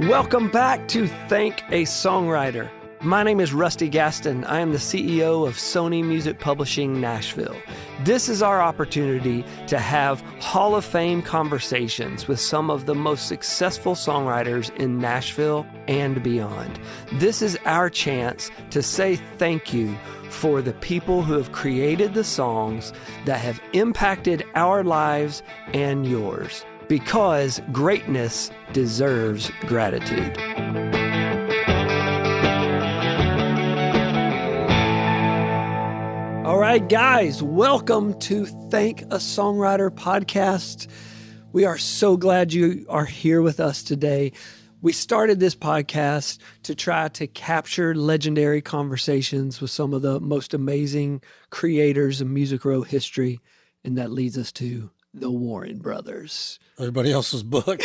Welcome back to Thank a Songwriter. My name is Rusty Gaston. I am the CEO of Sony Music Publishing Nashville. This is our opportunity to have Hall of Fame conversations with some of the most successful songwriters in Nashville and beyond. This is our chance to say thank you for the people who have created the songs that have impacted our lives and yours, because greatness deserves gratitude. All right, guys, welcome to Thank a Songwriter podcast. We are so glad you are here with us today. We started this podcast to try to capture legendary conversations with some of the most amazing creators of Music Row history, and that leads us to the Warren Brothers. Everybody else's book.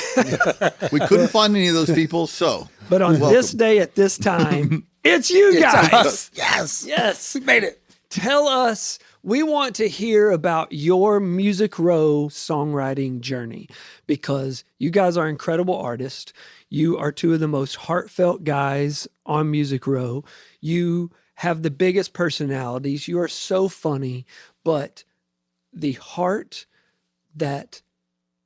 We couldn't find any of those people, so. But on this day at this time, it's you guys. Us. Yes. Yes. We made it. Tell us, we want to hear about your Music Row songwriting journey, because you guys are incredible artists. You are two of the most heartfelt guys on Music Row. You have the biggest personalities. You are so funny, but the heart that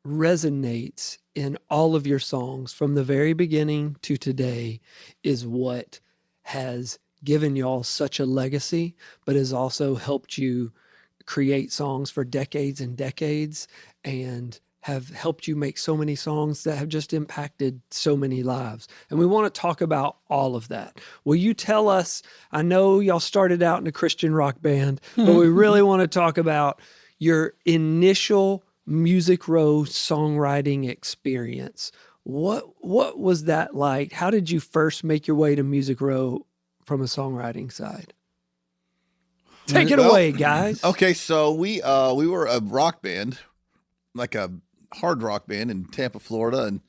resonates in all of your songs from the very beginning to today is what has given y'all such a legacy, but has also helped you create songs for decades and decades, and have helped you make so many songs that have just impacted so many lives. And we want to talk about all of that. Will you tell us, I know y'all started out in a Christian rock band, but we really want to talk about your initial Music Row songwriting experience. What was that like? How did you first make your way to Music Row from a songwriting side? Take it away, guys. Okay, so we were a rock band, like a hard rock band in Tampa, Florida, and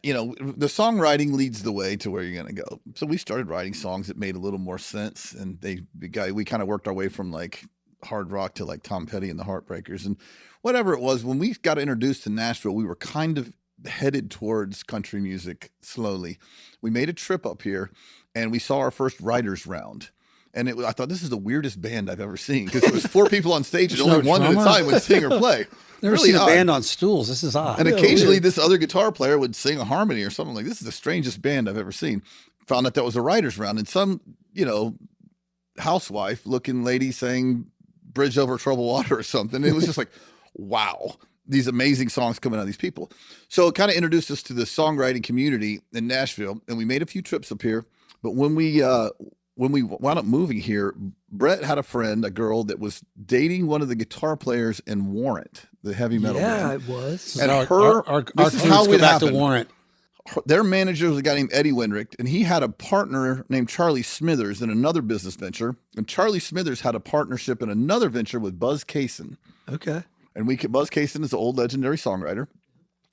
the songwriting leads the way to where you're going to go. So we started writing songs that made a little more sense, and we kind of worked our way from like hard rock to like Tom Petty and the Heartbreakers and whatever it was. When we got introduced to Nashville, we were kind of headed towards country music slowly. We made a trip up here, and we saw our first writers round. And I thought, this is the weirdest band I've ever seen, because it was 4 people on stage and only one at a time would sing or play. Never really seen a odd. band on stools. This is odd. And occasionally this other guitar player would sing a harmony or something. Like, this is the strangest band I've ever seen. Found out that was a writers round, and some, housewife looking lady sang Bridge Over Troubled Water or something. It was just like, wow, these amazing songs coming out of these people. So it kind of introduced us to the songwriting community in Nashville, and we made a few trips up here. But when we wound up moving here, Brett had a friend, a girl that was dating one of the guitar players in Warrant, the heavy metal band. Yeah, it was. And our this is how go it back happened. to Warrant. Their manager was a guy named Eddie Winrick, and he had a partner named Charlie Smithers in another business venture. And Charlie Smithers had a partnership in another venture with Buzz Cason. Okay. And Buzz Cason is an old legendary songwriter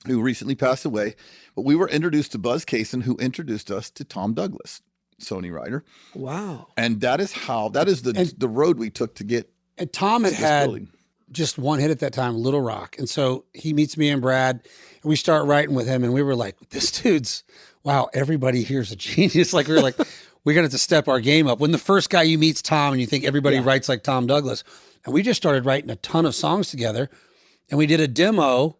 who recently passed away. But we were introduced to Buzz Cason, who introduced us to Tom Douglas, Sony writer. Wow. And that is the road we took to get. And Tom had building. just one hit at that time, Little Rock. And so he meets me and Brad, and we start writing with him, and we were like, this dude's, wow, everybody here's a genius. Like, we were like, we're going to have to step our game up. When the first guy you meet's Tom, and you think everybody writes like Tom Douglas. And we just started writing a ton of songs together, and we did a demo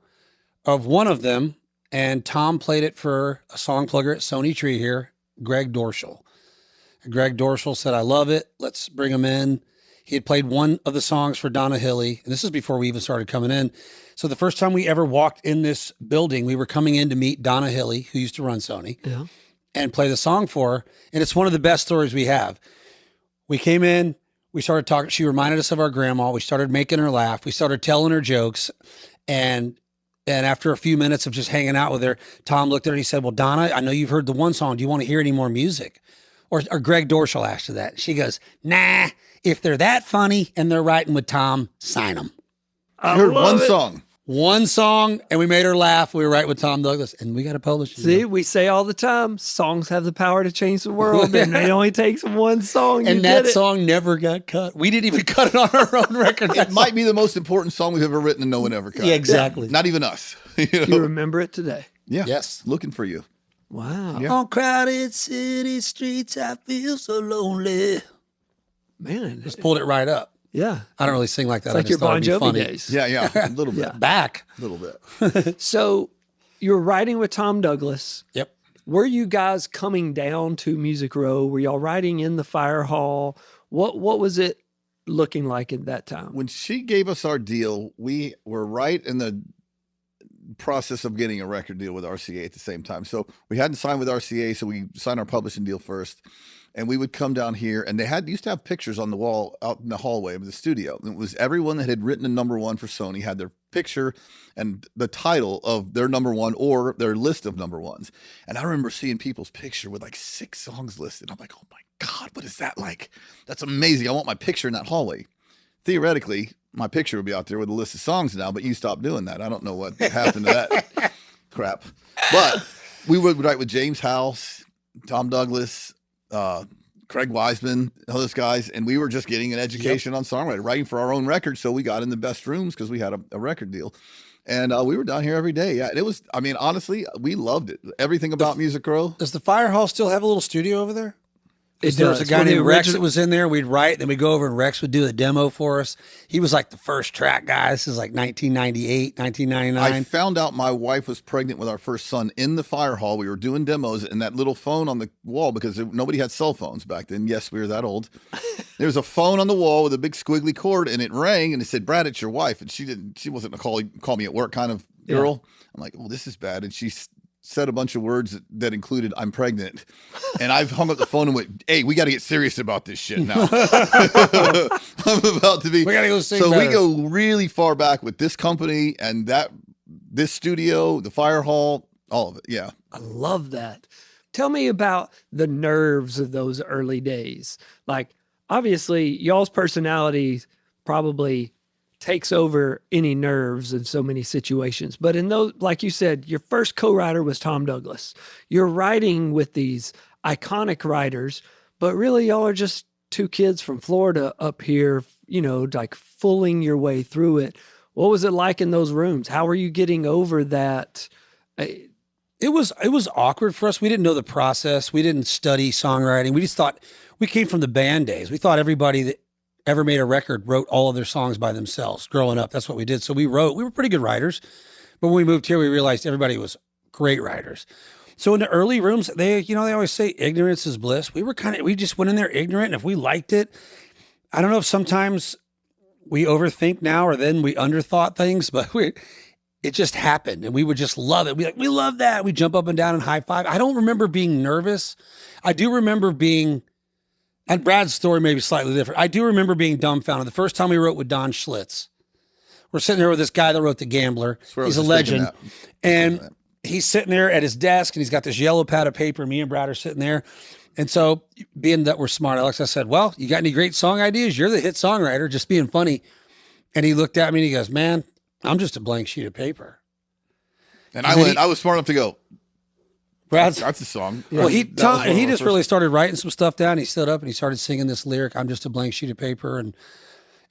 of one of them, and Tom played it for a song plugger at Sony Tree here, Greg Dorschel. And Greg Dorschel said, I love it. Let's bring him in. He had played one of the songs for Donna Hilly, and this is before we even started coming in. So the first time we ever walked in this building, we were coming in to meet Donna Hilly, who used to run Sony, and play the song for her. And it's one of the best stories we have. We came in, we started talking. She reminded us of our grandma. We started making her laugh. We started telling her jokes. And after a few minutes of just hanging out with her, Tom looked at her and he said, well, Donna, I know you've heard the one song. Do you want to hear any more music? Or Greg Dorschel asked her that. She goes, nah, if they're that funny and they're writing with Tom, sign them. I heard one song. One song, and we made her laugh. We were right with Tom Douglas, and we got to publish it. See, we say all the time, songs have the power to change the world, and it only takes one song. And that song never got cut. We didn't even cut it on our own record. It might be the most important song we've ever written and no one ever cut. Yeah, exactly. Not even us. You remember it today. Yeah. Yes. Looking for you. Wow. Yeah. On crowded city streets, I feel so lonely. Man. Just pulled it right up. Yeah. I don't really sing like that. It's like I your just thought Bon it'd be Jovi funny. days. Yeah, a little bit. Yeah. Back. A little bit. So you were writing with Tom Douglas. Yep. Were you guys coming down to Music Row? Were y'all writing in the fire hall? What was it looking like at that time? When she gave us our deal, we were right in the process of getting a record deal with RCA at the same time. So we hadn't signed with RCA, so we signed our publishing deal first. And we would come down here, and they used to have pictures on the wall out in the hallway of the studio. And it was everyone that had written a number one for Sony had their picture and the title of their number one or their list of number ones. And I remember seeing people's picture with like 6 songs listed. I'm like, oh my God, what is that like? That's amazing. I want my picture in that hallway. Theoretically, my picture would be out there with a list of songs now, but you stopped doing that. I don't know what happened to that crap. But we would write with James House, Tom Douglas, Craig Wiseman, all those guys, and we were just getting an education on songwriting, writing for our own records. So we got in the best rooms because we had a record deal, and we were down here every day. Yeah, it was. I mean, honestly, we loved it. Everything about Music Row. Does the fire hall still have a little studio over there? It There was a does. guy Well, the named Rex original- that was in there. We'd write, then we'd go over and Rex would do a demo for us. He was like the first track guy. This is like 1998, 1999. I found out my wife was pregnant with our first son in the fire hall. We were doing demos, and that little phone on the wall, because nobody had cell phones back then. Yes, we were that old. There was a phone on the wall with a big squiggly cord, and it rang, and it said, "Brad, it's your wife." And she wasn't a call me at work kind of girl. I'm like, "Oh, this is bad." And she said a bunch of words that included "I'm pregnant," and I've hung up the phone and went, "Hey, we got to get serious about this shit now." I'm about to be. We gotta go sing So we better. go really far back with this company and this studio, the fire hall, all of it. Yeah. I love that. Tell me about the nerves of those early days. Like, obviously, y'all's personality probably takes over any nerves in so many situations. But in those, like you said, your first co-writer was Tom Douglas. You're writing with these iconic writers, but really y'all are just 2 kids from Florida up here, like fooling your way through it. What was it like in those rooms? How were you getting over that? It was awkward for us. We didn't know the process. We didn't study songwriting. We just thought, we came from the band days. We thought everybody that ever made a record wrote all of their songs by themselves growing up. That's what we did. So we were pretty good writers. But when we moved here, we realized everybody was great writers. So in the early rooms, they always say ignorance is bliss. We just went in there ignorant. And if we liked it, I don't know if sometimes we overthink now or then we underthought things, but it just happened and we would just love it. We love that. We jump up and down and high five. I don't remember being nervous. I do remember being, and Brad's story may be slightly different. I do remember being dumbfounded. The first time we wrote with Don Schlitz, we're sitting there with this guy that wrote The Gambler. He's a legend. And he's sitting there at his desk and he's got this yellow pad of paper. Me and Brad are sitting there. And so being that we're smart, Alex, I said, "Well, you got any great song ideas? You're the hit songwriter," just being funny. And he looked at me and he goes, "Man, I'm just a blank sheet of paper." And I was smart enough to go, Brad's, "That's a song." well, he That was one of just our first- really started writing some stuff down. He stood up and he started singing this lyric, "I'm just a blank sheet of paper." And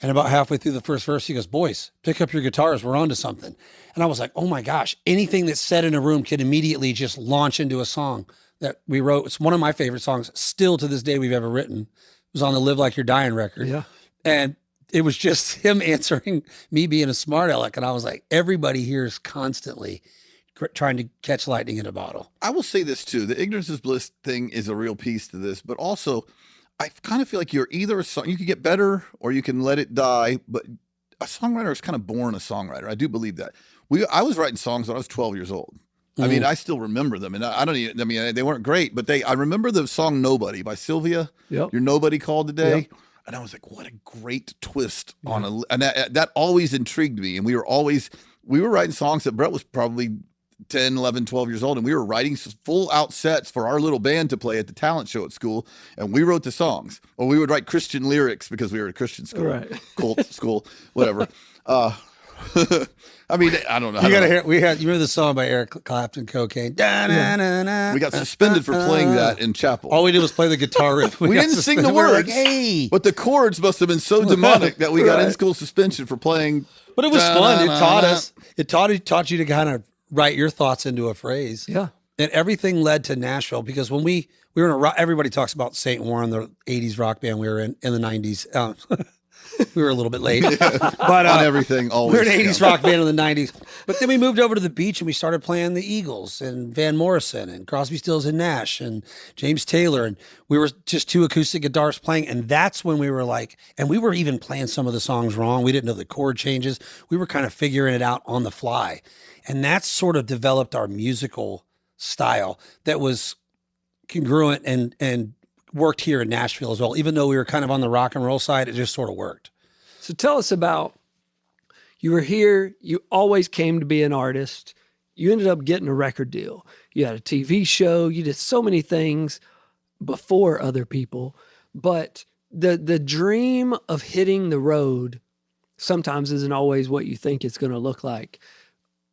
about halfway through the first verse, he goes, "Boys, pick up your guitars. We're on to something." And I was like, oh my gosh, anything that's said in a room can immediately just launch into a song that we wrote. It's one of my favorite songs still to this day we've ever written. It was on the Live Like You're Dying record. Yeah. And it was just him answering me being a smart aleck. And I was like, everybody here is constantly trying to catch lightning in a bottle. I will say this too: the ignorance is bliss thing is a real piece to this, but also I kind of feel like you're either you can get better or you can let it die. But a songwriter is kind of born a songwriter. I do believe that. I was writing songs when I was 12 years old. I mean, I still remember them, and I don't even. I mean, they weren't great, but I remember the song "Nobody" by Sylvia. Yep. Your nobody called today. Yep. And I was like, what a great twist on and that always intrigued me. And we were writing songs that Brett was probably 10, 11, 12 years old. And we were writing full out sets for our little band to play at the talent show at school. And we wrote the songs, or we would write Christian lyrics because we were at a Christian school, Right. cult school, whatever. I mean, I don't know. You gotta hear. You remember the song by Eric Clapton, "Cocaine"? Da-na-na-na. We got suspended for playing that in chapel. All we did was play the guitar riff. We got didn't sing the suspended. We were words. Like, hey, But the chords must have been so demonic that we got in Right. school suspension for playing. but it was fun. It taught us. It taught you to kind of write your thoughts into a phrase. Yeah. And everything led to Nashville because when we were in a rock, everybody talks about St. Warren, the 80s rock band we were in the 90s. We were a little bit late. But On everything, always. we were an 80s rock band in the 90s. But then we moved over to the beach and we started playing the Eagles and Van Morrison and Crosby, Stills and Nash and James Taylor. And we were just two acoustic guitars playing. And that's when we were like, and we were even playing some of the songs wrong. We didn't know the chord changes. We were kind of figuring it out on the fly. And that sort of developed our musical style that was congruent and worked here in Nashville as well. Even though we were kind of on the rock and roll side, it just sort of worked. So tell us about, you were here, you always came to be an artist. You ended up getting a record deal. You had a TV show. You did so many things before other people. But the dream of hitting the road sometimes isn't always what you think it's going to look like.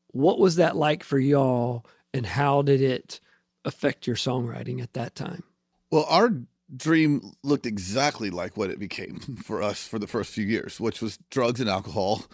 What was that like for y'all, and how did it affect your songwriting at that time? Well, our dream looked exactly like what it became for us for the first few years, which was drugs and alcohol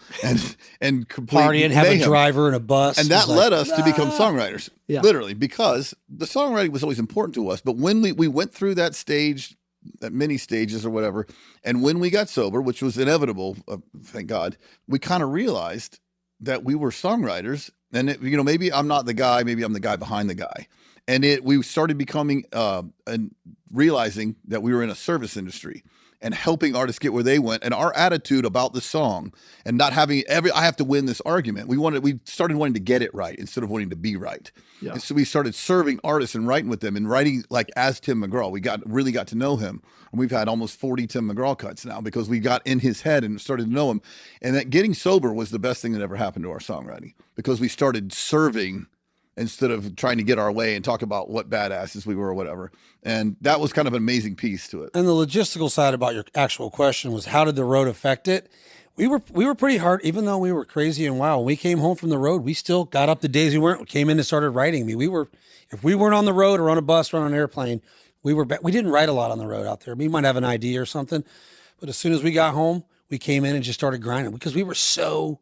and complete Partying, have mayhem. a driver and a bus. And that led us to become songwriters, Yeah. literally, because the songwriting was always important to us. But when we went through that stage, that many stages or whatever, and when we got sober, which was inevitable, thank God, we kind of realized that we were songwriters. And, maybe I'm not the guy, maybe I'm the guy behind the guy. And we started becoming and realizing that we were in a service industry and helping artists get where they went. And our attitude about the song and not having I have to win this argument. We started wanting to get it right instead of wanting to be right. Yeah. And so we started serving artists and writing with them and writing like as Tim McGraw. We really got to know him. And we've had almost 40 Tim McGraw cuts now because we got in his head and started to know him. And that getting sober was the best thing that ever happened to our songwriting because we started serving instead of trying to get our way and talk about what badasses we were or whatever. And that was kind of an amazing piece to it. And the logistical side about your actual question was, how did the road affect it? We were pretty hard, even though we were crazy and wild. When we came home from the road, we still got up the days we weren't, came in and started writing. If we weren't on the road or on a bus or on an airplane, we didn't write a lot on the road out there. We might have an idea or something, but as soon as we got home, we came in and just started grinding because we were so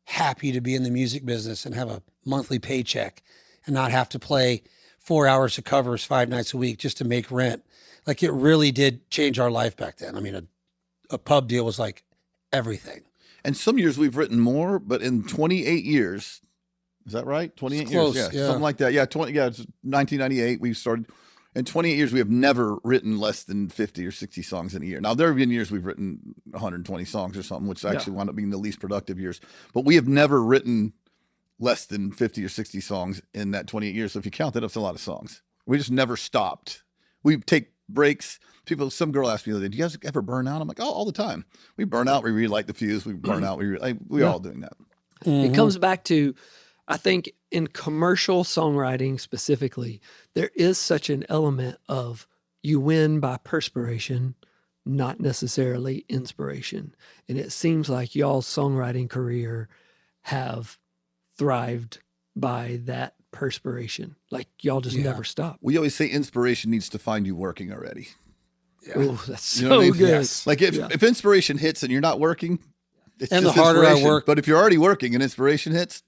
happy to be in the music business and have a monthly paycheck and not have to play 4 hours of covers 5 nights a week just to make rent. Like, it really did change our life back then. I mean, a pub deal was like everything. And some years we've written more, but in 28 years, is that right? 28 close, years, yeah. something like that. Yeah, it's 1998 we started. In 28 years, we have never written less than 50 or 60 songs in a year. Now, there have been years we've written 120 songs or something, which actually wound up being the least productive years. But we have never written less than 50 or 60 songs in that 28 years. So if you count that, it's a lot of songs. We just never stopped. We take breaks. Some girl asked me the other day, do you guys ever burn out? I'm like, oh, all the time. We burn out, we relight the fuse, we burn out, we're all doing that. It comes back to, I think in commercial songwriting specifically, there is such an element of you win by perspiration, not necessarily inspiration. And it seems like y'all's songwriting career have thrived by that perspiration. Like y'all just never stop. We always say inspiration needs to find you working already. Yeah. Oh, that's so You know what I mean? good. Yes. Like if inspiration hits and you're not working, it's And just the harder I inspiration. work- But if you're already working and inspiration hits,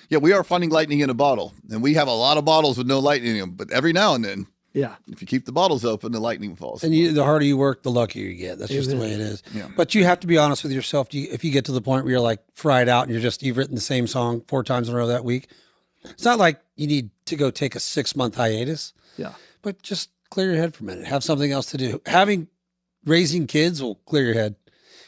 yeah, we are finding lightning in a bottle. And we have a lot of bottles with no lightning in them. But every now and then, Yeah. if you keep the bottles open, the lightning falls. And the harder you work, the luckier you get. That's just the way it is. Yeah. But you have to be honest with yourself. If you get to the point where you're like fried out and you've written the same song 4 times in a row that week, it's not like you need to go take a 6-month hiatus, Yeah. but just clear your head for a minute. Have something else to do. Raising kids will clear your head.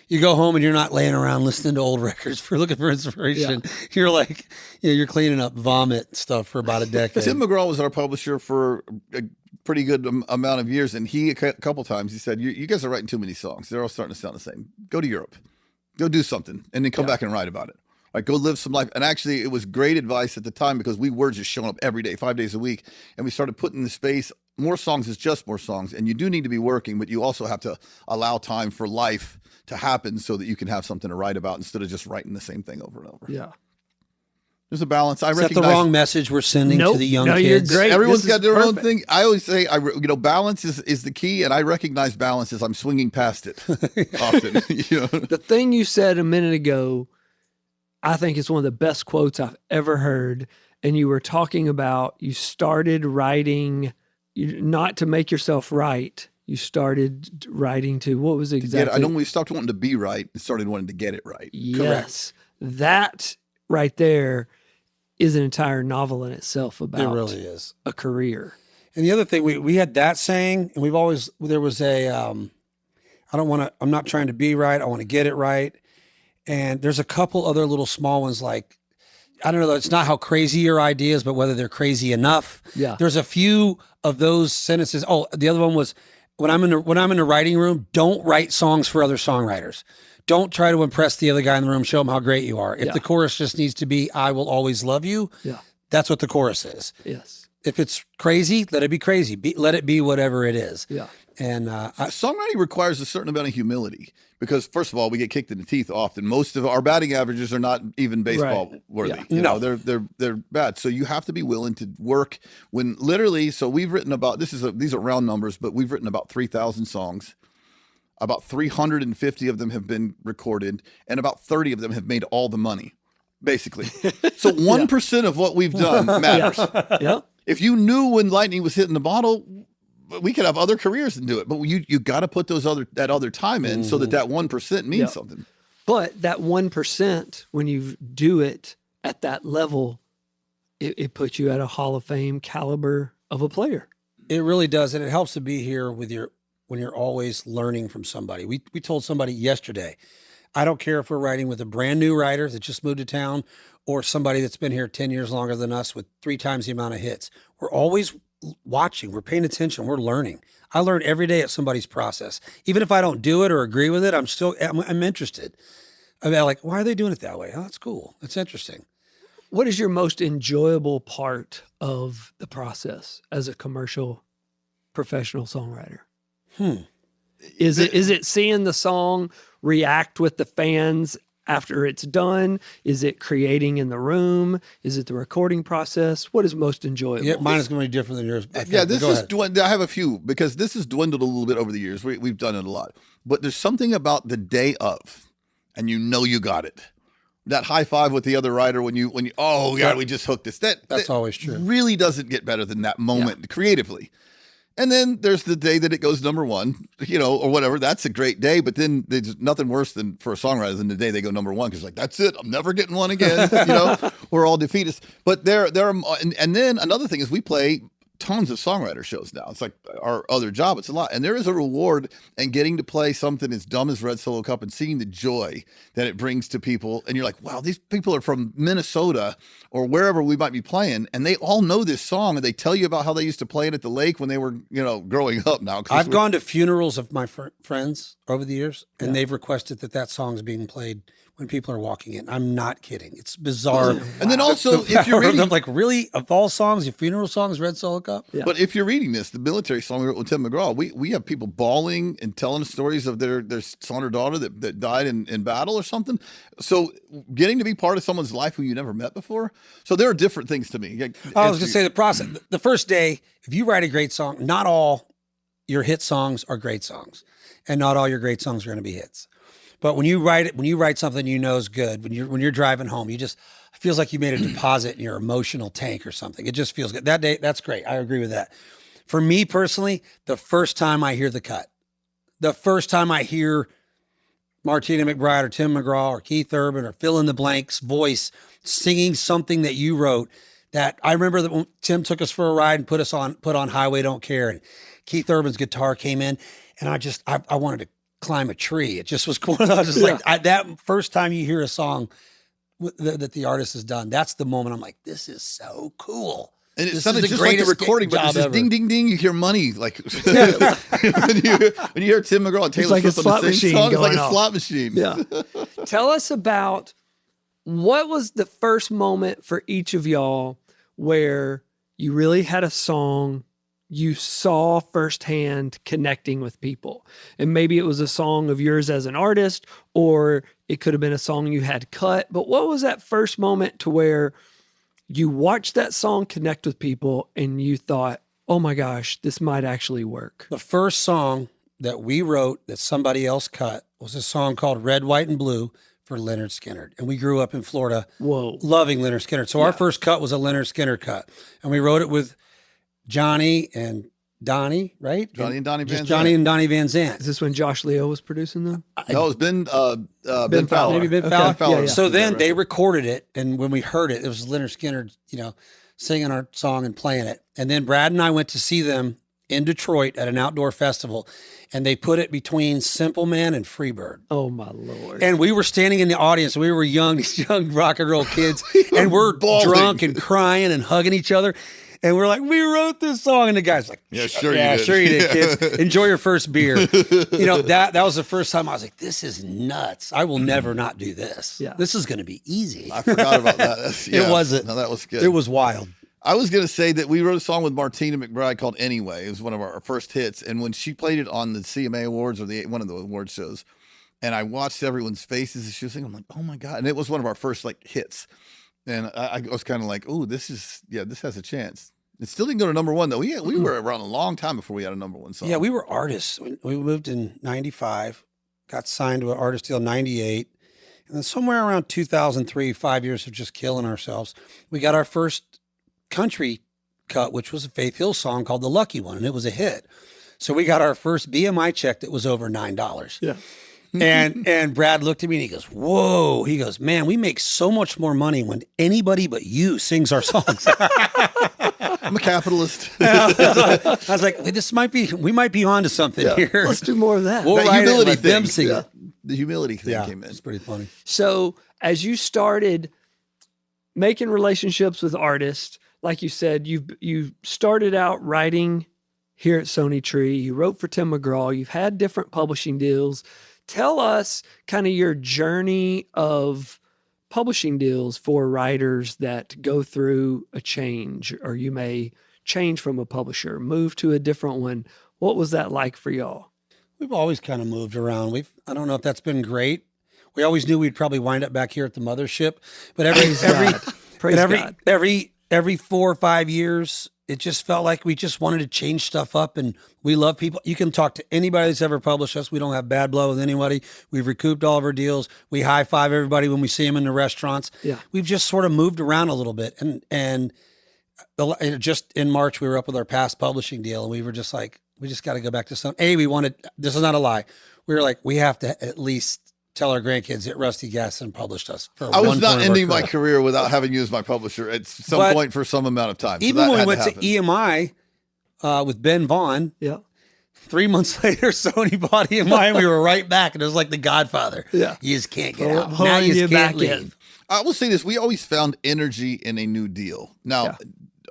You go home and you're not laying around listening to old records for looking for inspiration. Yeah. You're like, you're cleaning up vomit stuff for about a decade. Tim McGraw was our publisher for a pretty good amount of years. And he, a couple times, he said, you guys are writing too many songs. They're all starting to sound the same. Go to Europe. Go do something. And then come back and write about it. Like, go live some life. And actually, it was great advice at the time because we were just showing up every day, 5 days a week. And we started putting in the space. More songs is just more songs. And you do need to be working, but you also have to allow time for life to happen so that you can have something to write about instead of just writing the same thing over and over. Yeah. There's a balance. I Is that recognize the wrong message we're sending to the young you're kids? great. everyone's This got is their own perfect. thing. I always say, balance is the key. And I recognize balance as I'm swinging past it often. The thing you said a minute ago, I think is one of the best quotes I've ever heard. and you were talking about you started writing not to make yourself right. You started writing to what was exactly? I know we stopped wanting to be right and started wanting to get it right. Yes. Correct. That right there is an entire novel in itself about it really is a career. And the other thing, we had that saying, and there was a, I'm not trying to be right. I want to get it right. And there's a couple other little small ones like, I don't know, it's not how crazy your idea is, but whether they're crazy enough. Yeah. There's a few of those sentences. Oh, the other one was when I'm in the writing room, don't write songs for other songwriters. Don't try to impress the other guy in the room. Show him how great you are. If the chorus just needs to be, I will always love you. Yeah. That's what the chorus is. Yes. If it's crazy, let it be crazy. Let it be whatever it is. Yeah. And songwriting requires a certain amount of humility because, first of all, we get kicked in the teeth often. Most of our batting averages are not even baseball worthy. Yeah. You know, they're bad. So you have to be willing to work when literally. So we've written about these are round numbers, but we've written about 3,000 songs. About 350 of them have been recorded, and about 30 of them have made all the money, basically. So 1% of what we've done matters. Yeah. If you knew when lightning was hitting the bottle, we could have other careers and do it. But you got to put that other time in so that 1% means something. But that 1%, when you do it at that level, it puts you at a Hall of Fame caliber of a player. It really does, and it helps to be here with when you're always learning from somebody. We told somebody yesterday, I don't care if we're writing with a brand new writer that just moved to town or somebody that's been here 10 years longer than us with 3 times the amount of hits. We're always watching, we're paying attention, we're learning. I learn every day at somebody's process. Even if I don't do it or agree with it, I'm interested. I'm like, why are they doing it that way? Oh, that's cool. That's interesting. What is your most enjoyable part of the process as a commercial professional songwriter? Is it seeing the song react with the fans after it's done? Is it creating in the room? Is it the recording process? What is most enjoyable? Yeah, mine is going to be different than yours. I have a few because this has dwindled a little bit over the years. We've done it a lot, but there's something about the day of, and you got it. That high five with the other writer when you oh yeah, we just hooked this. That's always true. Really doesn't get better than that moment creatively. And then there's the day that it goes number one, or whatever. That's a great day. But then there's nothing worse than for a songwriter than the day they go number one because that's it. I'm never getting one again. We're all defeatists. But there are, and then another thing is we play tons of songwriter shows now. It's like our other job. It's a lot. And there is a reward in getting to play something as dumb as Red Solo Cup and seeing the joy that it brings to people. And you're like, wow, these people are from Minnesota or wherever we might be playing. And they all know this song. And they tell you about how they used to play it at the lake when they were, growing up now. I've gone to funerals of my friends over the years, and they've requested that song's being played when people are walking in. I'm not kidding. It's bizarre. And then also, if you're reading, I'm like, really, of all songs, your funeral songs, Red Solo Cup? Yeah. But if you're reading this, the military song we wrote with Tim McGraw, we have people bawling and telling stories of their son or daughter that died in battle or something. So getting to be part of someone's life who you never met before. So there are different things to me. I was going to say the process. The first day, if you write a great song, not all your hit songs are great songs, and not all your great songs are going to be hits. But when you write something is good, when you're driving home, it feels like you made a deposit in your emotional tank or something. It just feels good. That day, that's great. I agree with that. For me personally, the first time I hear the cut, the first time I hear Martina McBride or Tim McGraw or Keith Urban or fill in the blanks voice singing something that you wrote, that I remember that when Tim took us for a ride and put on Highway Don't Care, and Keith Urban's guitar came in, and I wanted to climb a tree. It just was cool. I was just that first time you hear a song that the artist has done, that's the moment I'm like, this is so cool. And it sounded just like the recording, but this is ding, ding, ding. You hear money. Like when you hear Tim McGraw and Taylor Swift on the same song, it's like a slot machine. Yeah. Tell us about what was the first moment for each of y'all where you really had a song you saw firsthand connecting with people. And maybe it was a song of yours as an artist, or it could have been a song you had cut. But what was that first moment to where you watched that song connect with people and you thought, oh my gosh, this might actually work? The first song that we wrote that somebody else cut was a song called Red, White, and Blue for Leonard Skinner. And we grew up in Florida Whoa. loving Leonard Skinner. So our first cut was a Leonard Skinner cut. And we wrote it with Johnny and Donnie, right? Johnny and Donnie Van Just Zandt. Johnny and Donnie Van Zandt. Is this when Josh Leo was producing them? No, it's Ben Fowler. Maybe Ben Okay. Fowler. Yeah, yeah. So then they recorded it. And when we heard it, it was Leonard Skinner, singing our song and playing it. And then Brad and I went to see them in Detroit at an outdoor festival. And they put it between Simple Man and Freebird. Oh, my Lord. And we were standing in the audience. We were these young rock and roll kids. And we're bawling. drunk and crying and hugging each other. And we're like, we wrote this song. And the guy's like, Yeah, sure yeah, you did. sure you did, kids. Enjoy your first beer. That was the first time I was like, this is nuts. I will never not do this. Yeah. This is going to be easy. I forgot about that. It wasn't. No, that was good. It was wild. I was going to say that we wrote a song with Martina McBride called Anyway. It was one of our first hits. And when she played it on the CMA Awards or one of the award shows, and I watched everyone's faces as she was singing, I'm like, oh my God. And it was one of our first hits. And I was kind of like, oh, this has a chance. It still didn't go to number one though. We were around a long time before we had a number one song. Yeah, we were artists. We moved in 95, got signed to an artist deal in 98. And then somewhere around 2003, 5 years of just killing ourselves, we got our first country cut, which was a Faith Hill song called The Lucky One. And it was a hit. So we got our first BMI check that was over $9. Yeah. And Brad looked at me and he goes, whoa. He goes, man, we make so much more money when anybody but you sings our songs. I'm a capitalist. I was like, we might be onto something here. Let's do more of that. We'll That write it and humility let them thing. sing Yeah. it. The humility thing Yeah, came in. it's pretty funny. So as you started making relationships with artists, like you said, you started out writing here at Sony Tree. You wrote for Tim McGraw. You've had different publishing deals. Tell us kind of your journey of publishing deals for writers that go through a change, or you may change from a publisher, move to a different one. What was that like for y'all? We've always kind of moved around. I don't know if that's been great. We always knew we'd probably wind up back here at the mothership, but every 4 or 5 years, it just felt like we just wanted to change stuff up, and we love people. You can talk to anybody that's ever published us. We don't have bad blood with anybody. We've recouped all of our deals. We high five everybody when we see them in the restaurants. Yeah. We've just sort of moved around a little bit. And just in March, we were up with our past publishing deal, and we were just like, we just got to go back to some. This is not a lie. We were like, we have to at least tell our grandkids that Rusty Gasson published us. I was not ending my career without having you as my publisher at some point for some amount of time. So even that when we had went to happen. EMI with Ben Vaughn, Yeah. 3 months later, Sony bought EMI and we were right back. And it was like The Godfather. Yeah. You just can't get out. Now Pulling you you just back can't in. leave. I will say this: we always found energy in a new deal. Now,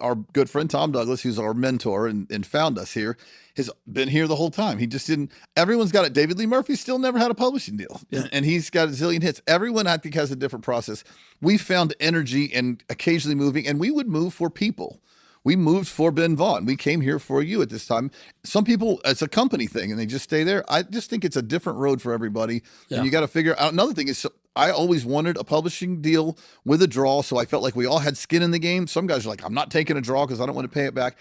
our good friend Tom Douglas, who's our mentor and found us here, has been here the whole time. He just didn't. Everyone's got it. David Lee Murphy still never had a publishing deal, and he's got a zillion hits. Everyone, I think, has a different process. We found energy and occasionally moving, and we would move for people. We moved for Ben Vaughn. We came here for you at this time. Some people, it's a company thing, and they just stay there. I just think it's a different road for everybody, and you got to figure out. Another thing is, I always wanted a publishing deal with a draw, so I felt like we all had skin in the game. Some guys are like, I'm not taking a draw because I don't want to pay it back.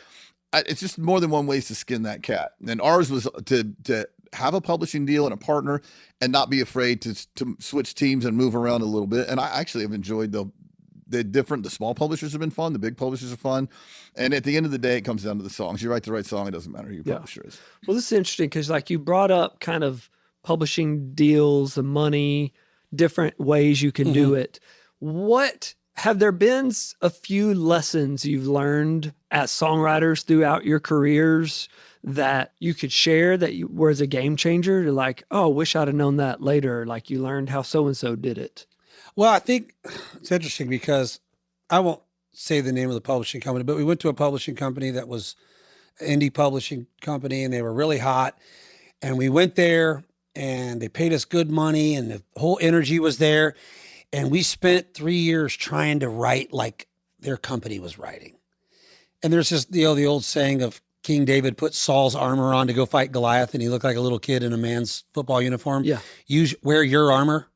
It's just more than one way to skin that cat. And ours was to have a publishing deal and a partner and not be afraid to switch teams and move around a little bit. And I actually have enjoyed the small publishers have been fun. The big publishers are fun. And at the end of the day, it comes down to the songs. You write the right song. It doesn't matter who your publisher is. Well, this is interesting because like you brought up kind of publishing deals, the money, different ways you can do it. What have there been a few lessons you've learned as songwriters throughout your careers that you could share that were as a game changer? You're like, oh, wish I'd have known that later. Like you learned how so-and-so did it. Well, I think it's interesting because I won't say the name of the publishing company, but we went to a publishing company that was an indie publishing company, and they were really hot. And we went there and they paid us good money and the whole energy was there. And we spent 3 years trying to write like their company was writing. And there's just, the old saying of King David put Saul's armor on to go fight Goliath, and he looked like a little kid in a man's football uniform. Yeah. Wear your armor.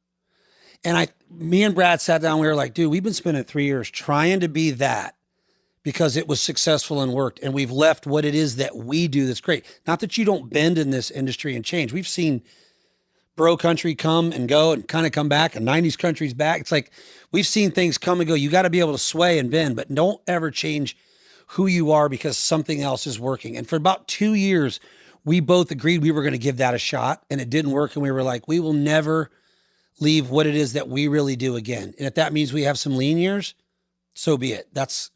And me and Brad sat down. We were like, dude, we've been spending 3 years trying to be that because it was successful and worked. And we've left what it is that we do that's great. Not that you don't bend in this industry and change. We've seen bro country come and go and kind of come back, and 90s country's back. It's like we've seen things come and go. You got to be able to sway and bend, but don't ever change who you are because something else is working. And for about 2 years, we both agreed we were going to give that a shot, and it didn't work. And we were like, we will never leave what it is that we really do again. And if that means we have some lean years, so be it. That's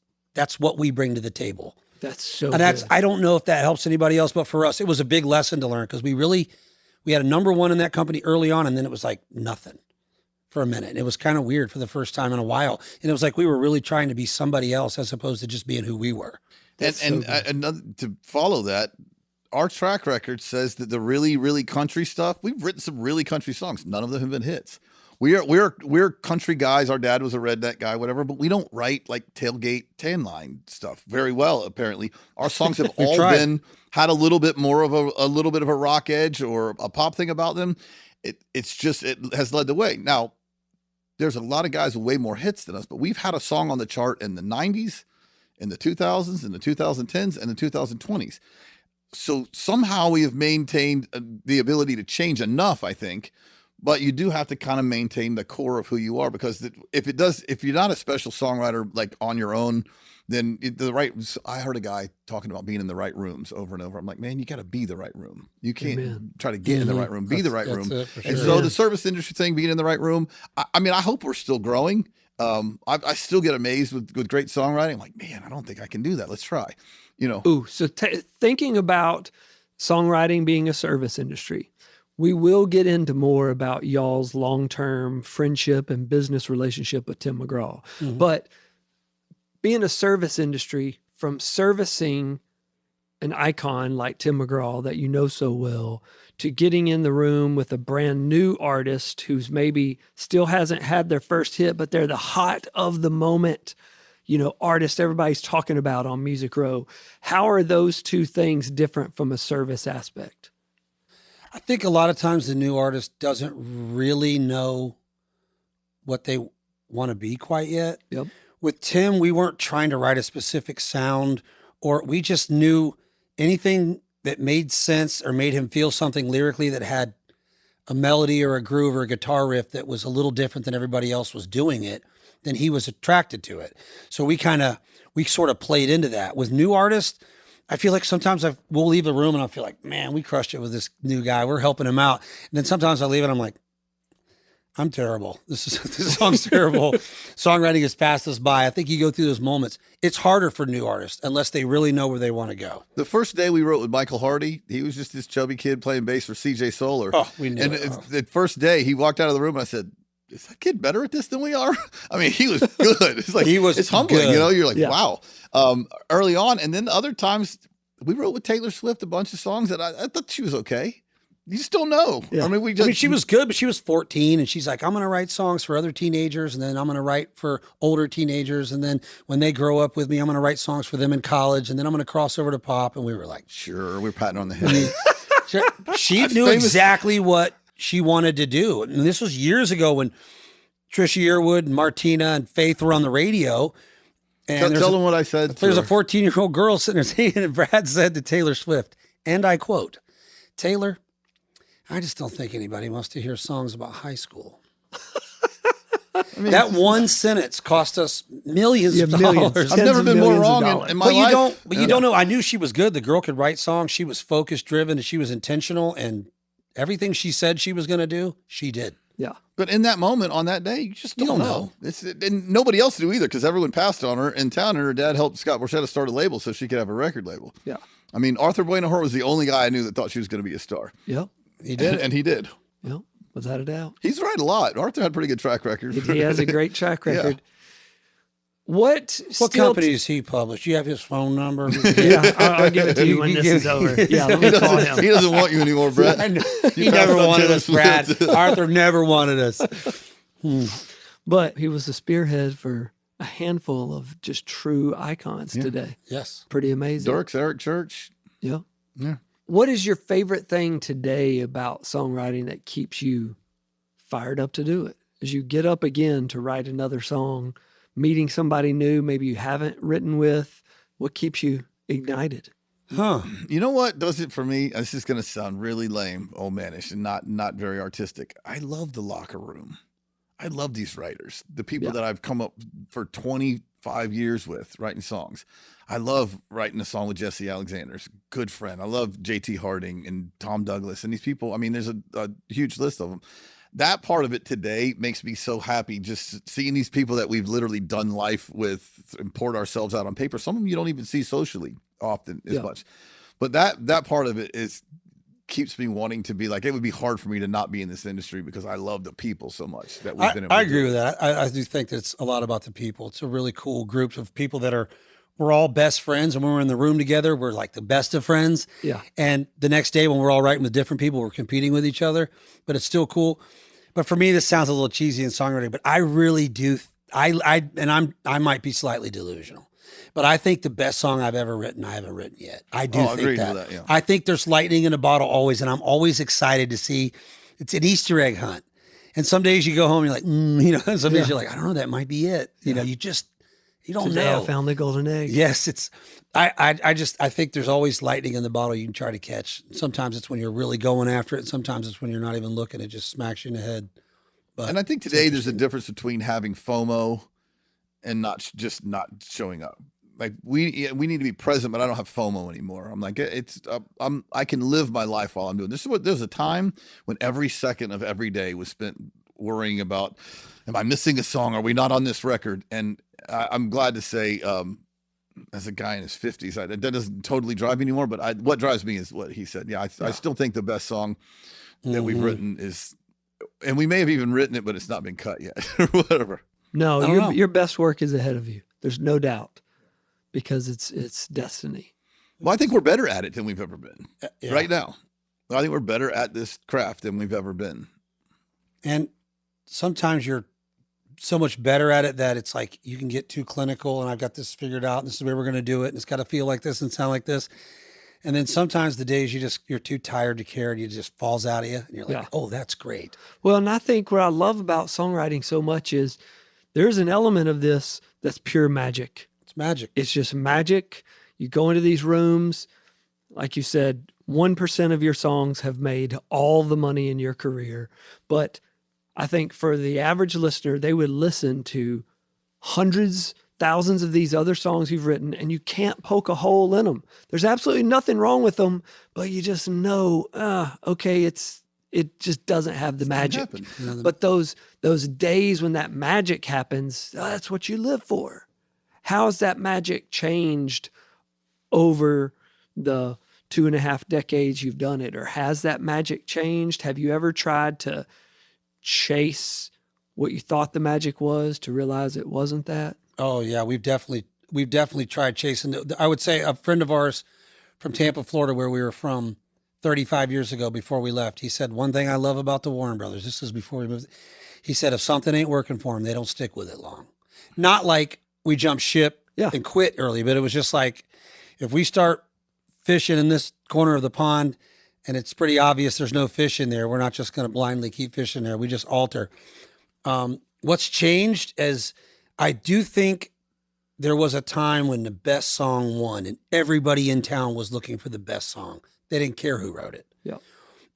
what we bring to the table. That's so And that's, good. I don't know if that helps anybody else, but for us, it was a big lesson to learn because we had a number one in that company early on, and then it was like nothing for a minute. And it was kind of weird for the first time in a while. And it was like we were really trying to be somebody else as opposed to just being who we were. And another, to follow that, our track record says that the really, really country stuff, we've written some really country songs. None of them have been hits. We're country guys. Our dad was a redneck guy, whatever, but we don't write like tailgate tan line stuff very well. Apparently, our songs have all had a little bit more of a little bit of a rock edge or a pop thing about them. It has led the way. Now, there's a lot of guys with way more hits than us, but we've had a song on the chart in the 90s, in the 2000s, in the 2010s, and the 2020s. So somehow we have maintained the ability to change enough, I think. But you do have to kind of maintain the core of who you are, because if you're not a special songwriter like on your own, then I heard a guy talking about being in the right rooms over and over. I'm like, man, you got to be the right room. You can't try to get in the right room, be the right room. It, and so the service industry thing, being in the right room, I mean, I hope we're still growing. I still get amazed with great songwriting. I'm like, man, I don't think I can do that. Let's try, Ooh, so thinking about songwriting being a service industry, we will get into more about y'all's long-term friendship and business relationship with Tim McGraw. Mm-hmm. But being a service industry, from servicing an icon like Tim McGraw that you know so well, to getting in the room with a brand new artist who's maybe still hasn't had their first hit, but they're the hot of the moment, artist everybody's talking about on Music Row. How are those two things different from a service aspect? I think a lot of times the new artist doesn't really know what they want to be quite yet. Yep. With Tim, we weren't trying to write a specific sound, or we just knew anything that made sense or made him feel something lyrically that had a melody or a groove or a guitar riff that was a little different than everybody else was doing it, then he was attracted to it. So we sort of played into that. With new artists, I feel like sometimes we'll leave the room and I'll feel like, man, we crushed it with this new guy. We're helping him out. And then sometimes I leave it, I'm like, I'm terrible. This song's terrible. Songwriting has passed us by. I think you go through those moments. It's harder for new artists unless they really know where they want to go. The first day we wrote with Michael Hardy, he was just this chubby kid playing bass for CJ Solar. Oh, we knew and the first day he walked out of the room and I said, is that kid better at this than we are? I mean, he was good. It's like, it's humbling, good. You're like, wow. Early on. And then other times we wrote with Taylor Swift a bunch of songs that I thought she was okay. You just don't know. Yeah. I mean, she was good, but she was 14 and she's like, I'm going to write songs for other teenagers. And then I'm going to write for older teenagers. And then when they grow up with me, I'm going to write songs for them in college. And then I'm going to cross over to pop. And we were like, sure. We're patting on the head. She knew exactly what she wanted to do. And this was years ago when Trisha Yearwood and Martina and Faith were on the radio. And tell them what I said. There's a 14-year-old girl sitting there singing, and Brad said to Taylor Swift, and I quote, Taylor, I just don't think anybody wants to hear songs about high school. That one sentence cost us millions of dollars. I've never been more wrong in my life. You don't know. I knew she was good. The girl could write songs. She was focused, driven, and she was intentional. And everything she said she was going to do, she did. Yeah. But in that moment, on that day, you just don't know. And nobody else knew either, because everyone passed on her in town, and her dad helped Scott Borchetta start a label so she could have a record label. Yeah. I mean, Arthur Buenohor was the only guy I knew that thought she was going to be a star. Yep. He did. And he did. Yep. Without a doubt. He's right a lot. Arthur had a pretty good track record. He has a great track record. Yeah. What company does he publish? You have his phone number? Yeah, I'll give it to you when this is over. Yeah, let me call him. He doesn't want you anymore, Brett. He never wanted us, Brad. Arthur never wanted us. But he was the spearhead for a handful of just true icons today. Yes. Pretty amazing. Dirks, Eric Church. Yeah. Yeah. What is your favorite thing today about songwriting that keeps you fired up to do it? As you get up again to write another song, meeting somebody new, maybe you haven't written with, what keeps you ignited? Huh. You know what does it for me? This is going to sound really lame, old manish, and not very artistic. I love the locker room. I love these writers, the people that I've come up for 25 years with writing songs. I love writing a song with Jesse Alexander's good friend. I love JT Harding and Tom Douglas and these people. I mean, there's a huge list of them. That part of it today makes me so happy, just seeing these people that we've literally done life with and poured ourselves out on paper. Some of them you don't even see socially often as much, but that part of it keeps me wanting to be like, it would be hard for me to not be in this industry because I love the people so much that we've been able to agree with that. I do think that it's a lot about the people. It's a really cool group of people that we're all best friends. And when we're in the room together, we're like the best of friends. Yeah. And the next day when we're all writing with different people, we're competing with each other, but it's still cool. But for me, this sounds a little cheesy in songwriting, but I really do. I might be slightly delusional, but I think the best song I've ever written, I haven't written yet. I do think that. Yeah. I think there's lightning in a bottle always, and I'm always excited to see. It's an Easter egg hunt, and some days you go home, and you're like, some days you're like, I don't know, that might be it. You know, you don't Today know. I found the golden egg. Yes, it's. I think there's always lightning in the bottle you can try to catch. Sometimes it's when you're really going after it, and sometimes it's when you're not even looking. It just smacks you in the head. But and I think today there's a difference between having FOMO and not showing up. Like we need to be present, but I don't have FOMO anymore. I'm like, I can live my life while I'm doing this. There's a time when every second of every day was spent worrying about, am I missing a song? Are we not on this record? And I'm glad to say, as a guy in his 50s, that doesn't totally drive me anymore. But what drives me is what he said. Yeah, I still think the best song that we've written is, and we may have even written it, but it's not been cut yet or whatever. No, your best work is ahead of you. There's no doubt, because it's destiny. Well, I think we're better at it than we've ever been right now. I think we're better at this craft than we've ever been. And sometimes you're so much better at it that it's like you can get too clinical, and I've got this figured out, and this is the way we're going to do it, and it's got to feel like this and sound like this. And then sometimes the days you're too tired to care, and it just falls out of you, and you're like, oh, that's great. Well, and I think what I love about songwriting so much is there's an element of this that's pure magic. It's magic. It's just magic. You go into these rooms, like you said, 1% of your songs have made all the money in your career. But I think for the average listener, they would listen to hundreds, thousands of these other songs you've written, and you can't poke a hole in them. There's absolutely nothing wrong with them, but you just know, okay, it just doesn't have the magic. But those days when that magic happens, that's what you live for. How has that magic changed over the 2.5 decades you've done it? Or has that magic changed? Have you ever tried to chase what you thought the magic was to realize it wasn't that? Oh yeah, we've definitely tried chasing. I would say a friend of ours from Tampa, Florida, where we were from 35 years ago before we left, he said, one thing I love about the Warren brothers, this is before we moved, he said, if something ain't working for them, they don't stick with it long. Not like we jump ship and quit early, but it was just like, if we start fishing in this corner of the pond and it's pretty obvious there's no fish in there, we're not just going to blindly keep fishing there. We just alter. What's changed is I do think there was a time when the best song won and everybody in town was looking for the best song. They didn't care who wrote it. Yeah.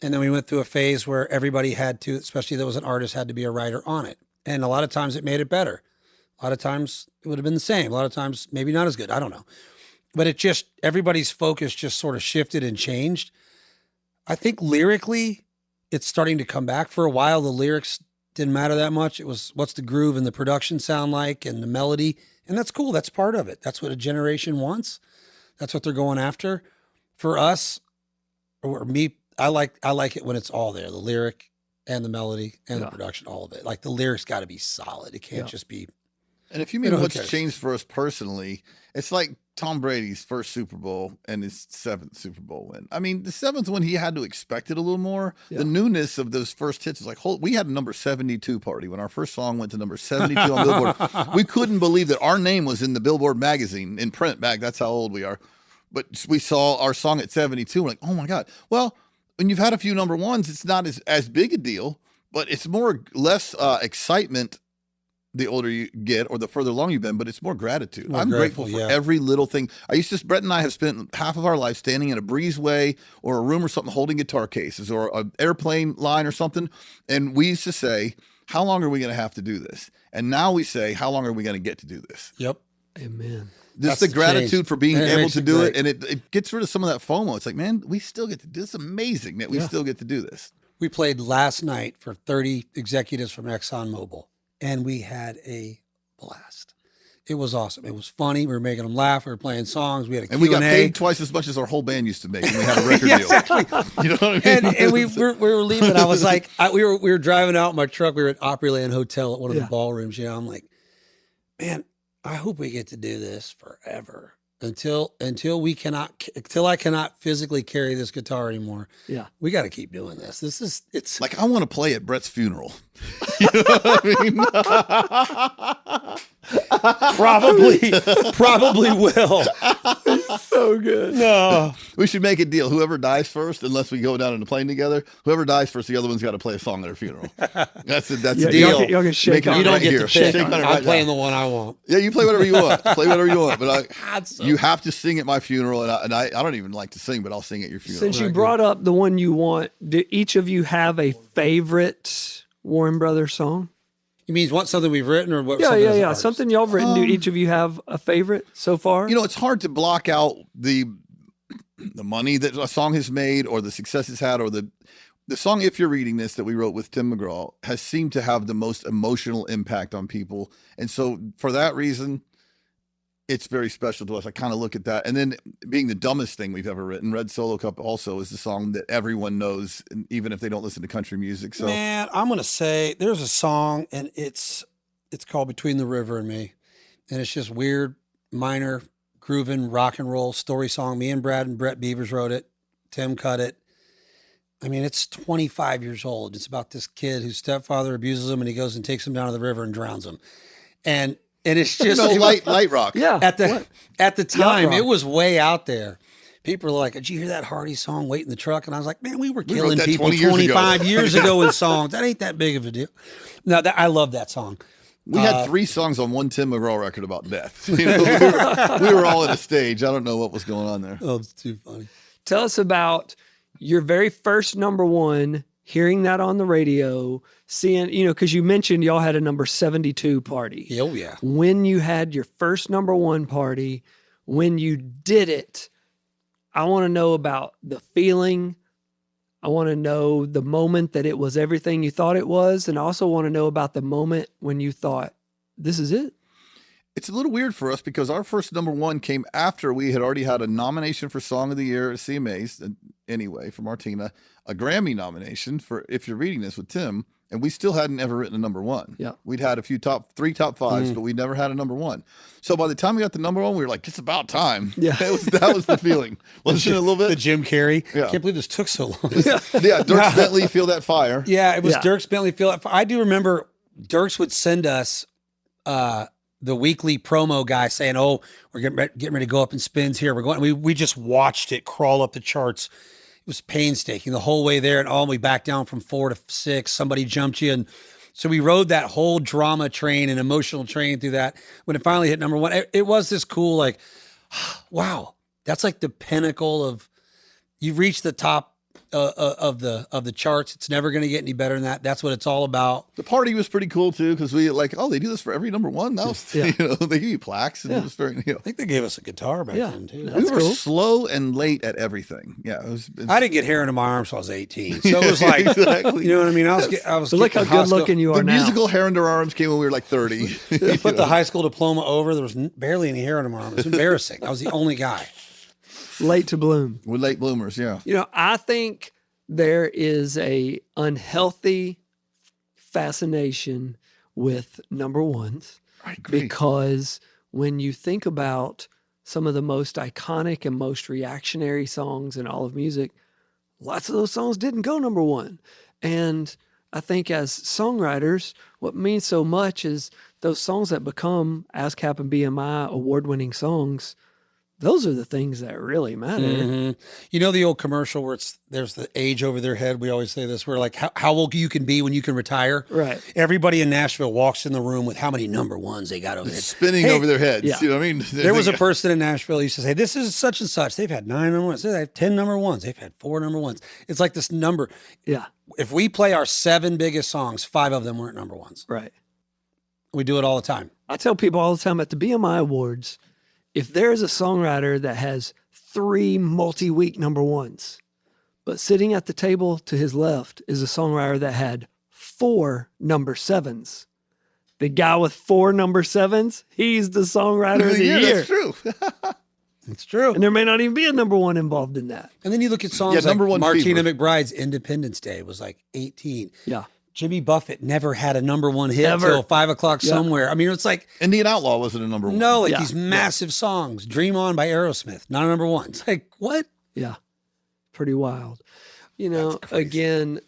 And then we went through a phase where everybody had to, especially there was an artist, had to be a writer on it. And a lot of times it made it better. A lot of times it would have been the same. A lot of times maybe not as good. I don't know. But it just, everybody's focus just sort of shifted and changed. I think lyrically, it's starting to come back. For a while, the lyrics didn't matter that much. It was, what's the groove and the production sound like and the melody. And that's cool. That's part of it. That's what a generation wants. That's what they're going after. For us, or me, I like it when it's all there. The lyric and the melody and the production, all of it. Like the lyrics got to be solid. It can't just be. And if you mean what's changed for us personally, it's like Tom Brady's first Super Bowl and his 7th Super Bowl win. I mean, the 7th one, he had to expect it a little more. Yeah. The newness of those first hits is like, we had a number 72 party when our first song went to number 72 on Billboard. We couldn't believe that our name was in the Billboard magazine in print back. That's how old we are. But we saw our song at 72. We're like, oh my God. Well, when you've had a few number ones, it's not as big a deal, but it's less excitement the older you get or the further along you've been, but it's more gratitude. More I'm grateful grateful, for yeah. every little thing. Brett and I have spent half of our life standing in a breezeway or a room or something holding guitar cases or an airplane line or something. And we used to say, how long are we going to have to do this? And now we say, how long are we going to get to do this? Yep. Amen. Just That's the the gratitude change. for being It able makes to it do great. it. And it gets rid of some of that FOMO. It's like, man, we still get to do this. It's amazing that we still get to do this. We played last night for 30 executives from ExxonMobil, and we had a blast. It was awesome. It was funny. We were making them laugh. We were playing songs. We had a And we got Q&A. paid twice as much as our whole band used to make when we had a record Yeah, deal. exactly. You know what I mean? And we were leaving. I was like, we were driving out in my truck. We were at Opryland Hotel at one of the ballrooms. You know, I'm like, man, I hope we get to do this forever until I cannot physically carry this guitar anymore. Yeah, we got to keep doing this. It's Like, I want to play at Brett's funeral. You know what I mean? probably will. so good. No, We should make a deal. Whoever dies first, unless we go down in the plane together, whoever dies first, the other one's got to play a song at their funeral. That's a Yeah, deal. y'all can shake Make it on you it. don't right get here. to pick. Shake on it I'm right playing now. the one I want. Yeah, you play whatever you want. Play whatever you want. But So- you have to sing at my funeral, and I don't even like to sing, but I'll sing at your funeral. Since you brought up the one you want, do each of you have a favorite Warren Brothers song? You mean want something we've written or what? Yeah, something as an yeah. artist? Something y'all have written. Do each of you have a favorite so far? You know, it's hard to block out the money that a song has made or the success it's had or the song If You're Reading This that we wrote with Tim McGraw has seemed to have the most emotional impact on people. And so for that reason, it's very special to us. I kind of look at that. And then being the dumbest thing we've ever written, Red Solo Cup also is the song that everyone knows, even if they don't listen to country music. So Man, I'm gonna say there's a song and it's called Between the River and Me. And it's just weird, minor, grooving, rock and roll story song. Me and Brad and Brett Beavers wrote it. Tim cut it. I mean, it's 25 years old. It's about this kid whose stepfather abuses him and he goes and takes him down to the river and drowns him. And it's just light rock. yeah. at the time, rock. it was way out there. People are like, "Did you hear that Hardy song, Wait in the Truck?" And I was like, "Man, we were wrote killing that people 20 years ago." 25 years ago with songs. That ain't that big of a deal." No, I love that song. We had 3 songs on one Tim McGraw record about death. You know, we were all at a stage. I don't know what was going on there. Oh, it's too funny. Tell us about your very first number one, hearing that on the radio, seeing, because you mentioned y'all had a number 72 party. Oh, yeah. When you had your first number one party, when you did it, I want to know about the feeling. I want to know the moment that it was everything you thought it was. And I also want to know about the moment when you thought, this is it. It's a little weird for us because our first number one came after we had already had a nomination for Song of the Year at CMAs, anyway, for Martina, a Grammy nomination for If You're Reading This with Tim, and we still hadn't ever written a number one. Yeah. We'd had a few three top fives, but we never had a number one. So by the time we got the number one, we were like, it's about time. Yeah. That was the feeling. Wasn't it a little The bit? Jim Carrey. Yeah. I can't believe this took so long. Yeah, Dirk Bentley, Feel That Fire. Yeah, it was Yeah. Dirk's Bentley Feel. I do remember Dirks would send us the weekly promo guy saying, "Oh, we're getting ready to go up in spins here. We're going." We just watched it crawl up the charts. It was painstaking the whole way there, and all we back down from 4 to 6. Somebody jumped you, and so we rode that whole drama train and emotional train through that. When it finally hit number one, it was this cool, like, wow, that's like the pinnacle of you've reached the top of the charts. It's never going to get any better than that. That's what it's all about. The party was pretty cool too because we they do this for every number one. That was, Yeah. they give you plaques and it was very, I think they gave us a guitar back Yeah. then too. That's we were cool. slow and late at everything. Yeah, it's I didn't get hair into my arms till I was 18, so it was like, Exactly. you know what I mean. I was. So look how getting high good school- looking you are the now. musical hair under our arms came when we were like 30. I put the high school diploma over. There was barely any hair on my arm. It was embarrassing. I was the only guy. Late to bloom. We're late bloomers. Yeah. I think there is a unhealthy fascination with number ones I agree. because when you think about some of the most iconic and most reactionary songs in all of music, lots of those songs didn't go number one. And I think as songwriters, what means so much is those songs that become ASCAP and BMI award-winning songs, those are the things that really matter. Mhm. You know the old commercial where there's the age over their head. We always say this. We're like, how old you can be when you can retire. Right. Everybody in Nashville walks in the room with how many number ones they got over there. Spinning over their heads. Yeah. You know what I mean? There was a person in Nashville who used to say, this is such and such. They've had 9 number ones. They've had 10 number ones. They've had 4 number ones. It's like this number. Yeah. If we play our 7 biggest songs, 5 of them weren't number ones. Right. We do it all the time. I tell people all the time at the BMI Awards, if there's a songwriter that has 3 multi-week number ones, but sitting at the table to his left is a songwriter that had 4 number 7s. The guy with 4 number 7s, he's the songwriter of the year. That's true. It's true. And there may not even be a number 1 involved in that. And then you look at songs like number one Martina fever. McBride's Independence Day was like 18. Yeah. Jimmy Buffett never had a number 1 hit Ever. until 5 o'clock Yeah. somewhere. I mean, it's like, Indian Outlaw wasn't a number 1. no, like Yeah. these massive songs. Dream On by Aerosmith, not a number 1. It's like, what? Yeah. Pretty wild. You know, That's crazy. again,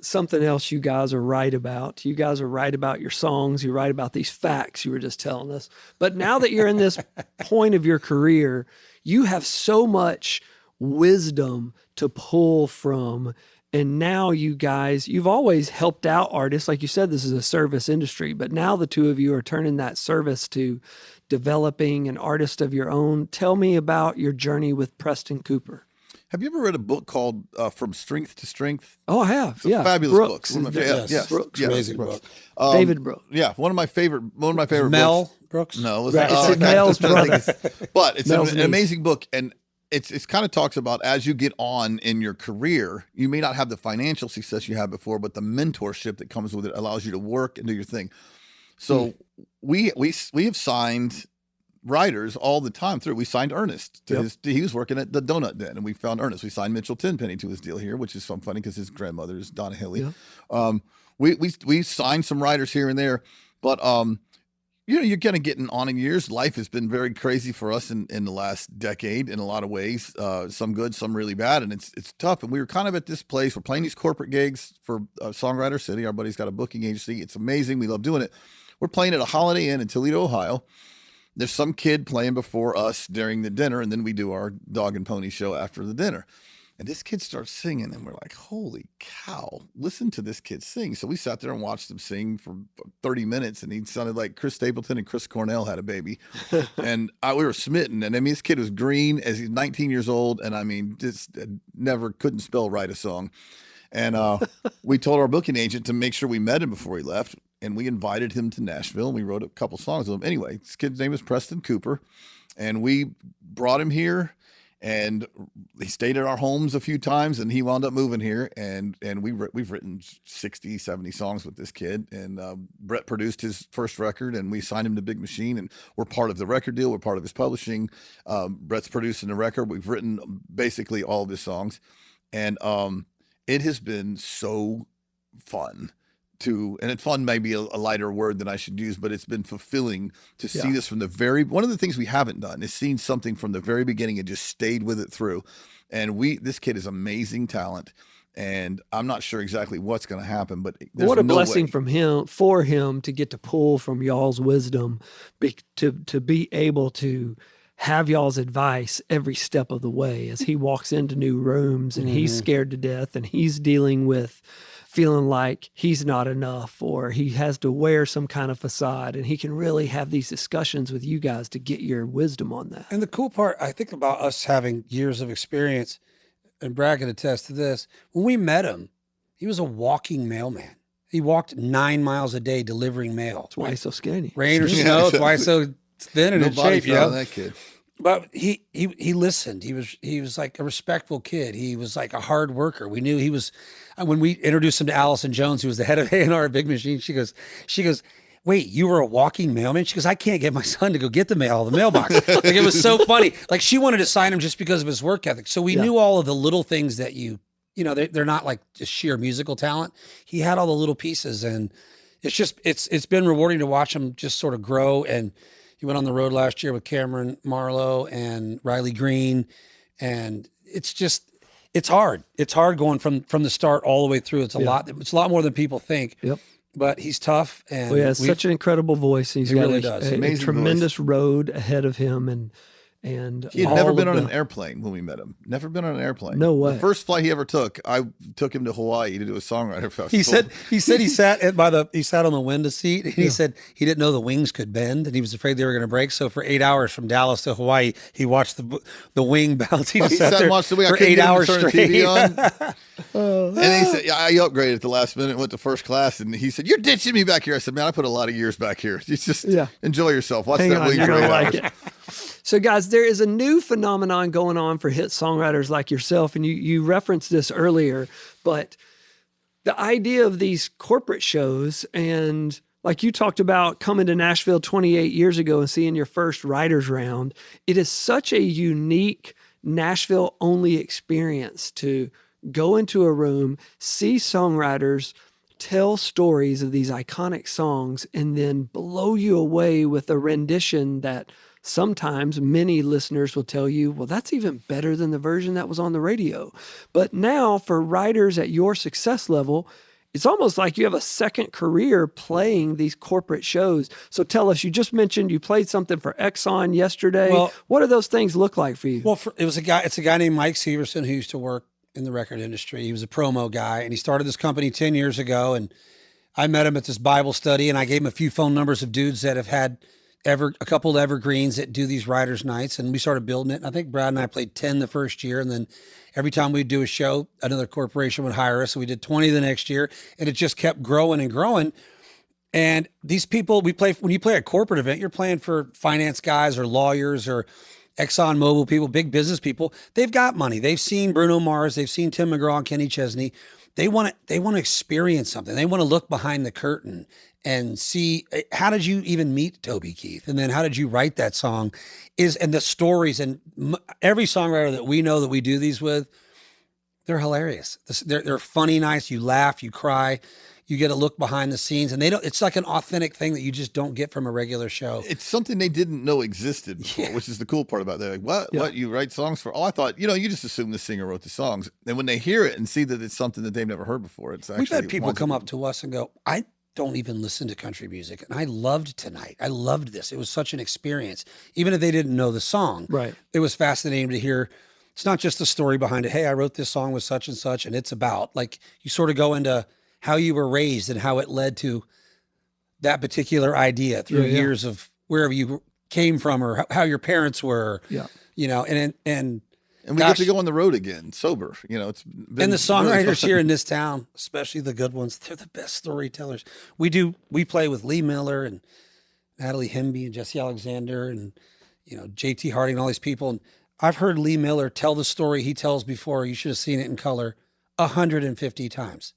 something else you guys are right about. You guys are right about your songs. You're right about these facts you were just telling us. But now that you're in this point of your career, you have so much wisdom to pull from. And now you guys, you've always helped out artists. Like you said, this is a service industry, but now the two of you are turning that service to developing an artist of your own. Tell me about your journey with Preston Cooper. Have you ever read a book called From Strength to Strength? Oh, I have. It's a Yeah. fabulous Brooks. book. One of my Yes. yes, Brooks. yes, Amazing Brooks. book. David Brooks. Yeah, one of my favorite Mel books. Brooks? No, it was Right, it's okay. Mel's I'm trying to brother. think. But it's Mel's an niece. amazing book, and it's kind of talks about as you get on in your career, you may not have the financial success you had before, but the mentorship that comes with it allows you to work and do your thing. So we have signed writers all the time through. We signed Ernest to he was working at the Donut Den, and we found Ernest. We signed Mitchell Tenpenny to his deal here, which is so funny because his grandmother is Donna Hilly. Yeah. We signed some writers here and there, but you know, you're kind of getting on in years. Life has been very crazy for us in the last decade in a lot of ways. Some good, some really bad, and it's tough. And we were kind of at this place. We're playing these corporate gigs for Songwriter City. Our buddy's got a booking agency. It's amazing. We love doing it. We're playing at a Holiday Inn in Toledo, Ohio. There's some kid playing before us during the dinner, and then we do our dog and pony show after the dinner. And this kid starts singing, and we're like, holy cow, listen to this kid sing. So we sat there and watched him sing for 30 minutes, and he sounded like Chris Stapleton and Chris Cornell had a baby. And we were smitten. And I mean, this kid was green as he's 19 years old, and I mean, just never couldn't spell write a song. And we told our booking agent to make sure we met him before he left, and we invited him to Nashville, and we wrote a couple songs with him. Anyway, this kid's name is Preston Cooper, and we brought him here. And he stayed at our homes a few times, and he wound up moving here. And we've written 60, 70 songs with this kid. And Brett produced his first record, and we signed him to Big Machine. And we're part of the record deal. We're part of his publishing. Brett's producing the record. We've written basically all of his songs. And it has been so fun. And fun may be a lighter word than I should use, but it's been fulfilling to see this from one of the things we haven't done is seen something from the very beginning and just stayed with it through. And this kid is amazing talent, and I'm not sure exactly what's going to happen, but there's what a no blessing way. for him to get to pull from y'all's wisdom, to be able to have y'all's advice every step of the way as he walks into new rooms and he's scared to death and he's dealing with feeling like he's not enough or he has to wear some kind of facade, and he can really have these discussions with you guys to get your wisdom on that. And the cool part, I think about us having years of experience, and Brad can attest to this. When we met him, he was a walking mailman. He walked 9 miles a day delivering mail. That's why he's so skinny. Rain or snow, that's why he's so thin and in Nobody's shape. proud Yeah. of that kid. But he listened. He was like a respectful kid. He was like a hard worker. We knew he was. When we introduced him to Allison Jones, who was the head of A&R at Big Machine, she goes, wait, you were a walking mailman? She goes, I can't get my son to go get the mail, the mailbox. Like, it was so funny. Like, she wanted to sign him just because of his work ethic. So we knew all of the little things that they're not like just sheer musical talent. He had all the little pieces, and it's been rewarding to watch him just sort of grow. And he went on the road last year with Cameron Marlowe and Riley Green, and it's hard. It's hard going from the start all the way through. It's a lot. It's a lot more than people think. Yep. But he's tough, and He has such an incredible voice. He's got really a does. a Amazing tremendous road ahead of him, and And He had never all been of on the- an airplane when we met him. Never been on an airplane. No way. The first flight he ever took, I took him to Hawaii to do a songwriter festival. He sat on the window seat, and he said he didn't know the wings could bend, and he was afraid they were going to break. So for 8 hours from Dallas to Hawaii, he watched the wing bounce. He just He sat sat there and watched the wing. I for couldn't 8 get him to hours turn the straight. TV on. And he said, yeah, I upgraded at the last minute, went to first class, and he said, "You're ditching me back here." I said, "Man, I put a lot of years back here. You just enjoy yourself. Watch Hang that on, wing you're for gonna 8 like hours." it. So, guys, there is a new phenomenon going on for hit songwriters like yourself, and you referenced this earlier, but the idea of these corporate shows, and like you talked about coming to Nashville 28 years ago and seeing your first writers round, it is such a unique Nashville-only experience to go into a room, see songwriters tell stories of these iconic songs, and then blow you away with a rendition that sometimes many listeners will tell you, well, that's even better than the version that was on the radio. But now for writers at your success level, it's almost like you have a second career playing these corporate shows. So tell us, you just mentioned you played something for Exxon yesterday. Well, what do those things look like for you? Well, it's a guy named Mike Severson who used to work in the record industry. He was a promo guy, and he started this company 10 years ago. And I met him at this Bible study, and I gave him a few phone numbers of dudes that have had a couple of evergreens that do these writers' nights, and we started building it. And I think Brad and I played 10 the first year, and then every time we'd do a show, another corporation would hire us. So we did 20 the next year, and it just kept growing and growing. And these people, when you play a corporate event, you're playing for finance guys or lawyers or ExxonMobil people, big business people. They've got money. They've seen Bruno Mars. They've seen Tim McGraw and Kenny Chesney. They want to experience something. They want to look behind the curtain and see, how did you even meet Toby Keith? And then how did you write that song? And the stories, and every songwriter that we know that we do these with, they're hilarious. They're funny, nice. You laugh, you cry, you get a look behind the scenes, and it's like an authentic thing that you just don't get from a regular show. It's something they didn't know existed before, which is the cool part about that. Like, what you write songs for? Oh, I thought, you just assume the singer wrote the songs. And when they hear it and see that it's something that they've never heard before, it's actually. We've had people come up to us and go, I don't even listen to country music, and I loved tonight. I loved this. It was such an experience. Even if they didn't know the song, right? It was fascinating to hear. It's not just the story behind it. Hey, I wrote this song with such and such, and it's about, like, you sort of go into how you were raised and how it led to that particular idea through years of wherever you came from or how your parents were, and we get to go on the road again, sober. It's been and the songwriters really here in this town, especially the good ones, they're the best storytellers. We play with Lee Miller and Natalie Hemby and Jesse Alexander and, JT Harding and all these people. And I've heard Lee Miller tell the story he tells before. You should have seen it in color 150 times.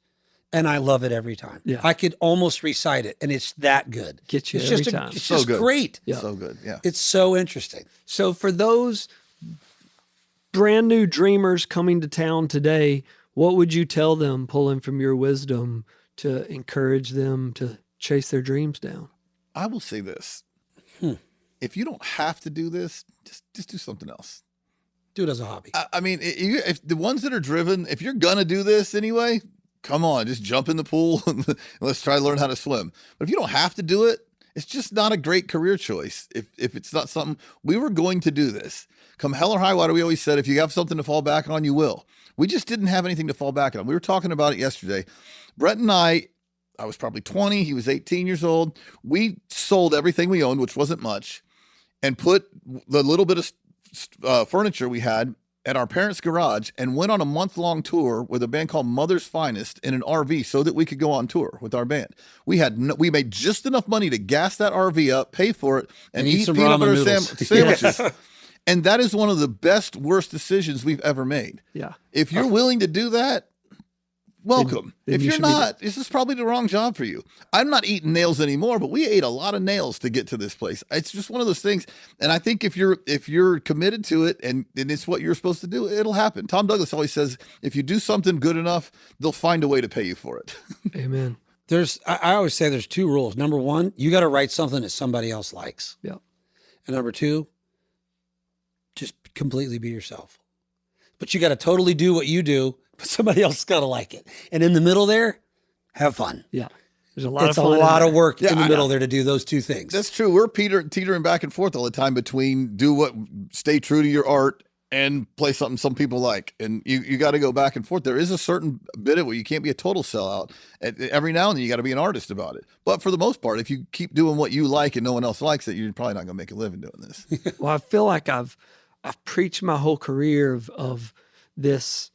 And I love it every time. Yeah. I could almost recite it, and it's that good. Get you it's every just time. It's so just good. great. Yeah. So good. Yeah. It's so interesting. So for those brand new dreamers coming to town today, what would you tell them, pulling from your wisdom, to encourage them to chase their dreams down? I will say this. If you don't have to do this, just do something else. Do it as a hobby. I mean, if the ones that are driven, if you're going to do this anyway, come on, just jump in the pool and let's try to learn how to swim. But if you don't have to do it, it's just not a great career choice. If it's not something, we were going to do this. Come hell or high water, we always said, if you have something to fall back on, you will. We just didn't have anything to fall back on. We were talking about it yesterday. Brett and I was probably 20. He was 18 years old. We sold everything we owned, which wasn't much, and put the little bit of furniture we had at our parents' garage and went on a month-long tour with a band called Mother's Finest in an RV so that we could go on tour with our band. We made just enough money to gas that RV up, pay for it, and eat some peanut butter ramen noodles. sandwiches. And that is one of the best, worst decisions we've ever made. Yeah. If you're willing to do that, welcome. Then if you you're should not, this is probably the wrong job for you. I'm not eating nails anymore, but we ate a lot of nails to get to this place. It's just one of those things. And I think if you're committed to it and it's what you're supposed to do, it'll happen. Tom Douglas always says, if you do something good enough, they'll find a way to pay you for it. Amen. I always say there's two rules. Number one, you got to write something that somebody else likes. Yeah. And number two, just completely be yourself. But you got to totally do what you do, but somebody else got to like it. And in the middle there, have fun. Yeah. There's a lot It's of a fun. lot of work Yeah, in the I middle know. there to do those two things. That's true. We're teetering back and forth all the time between stay true to your art and play something some people like. And you got to go back and forth. There is a certain bit of where you can't be a total sellout. Every now and then you got to be an artist about it. But for the most part, if you keep doing what you like and no one else likes it, you're probably not going to make a living doing this. Well, I feel like I've preached my whole career of this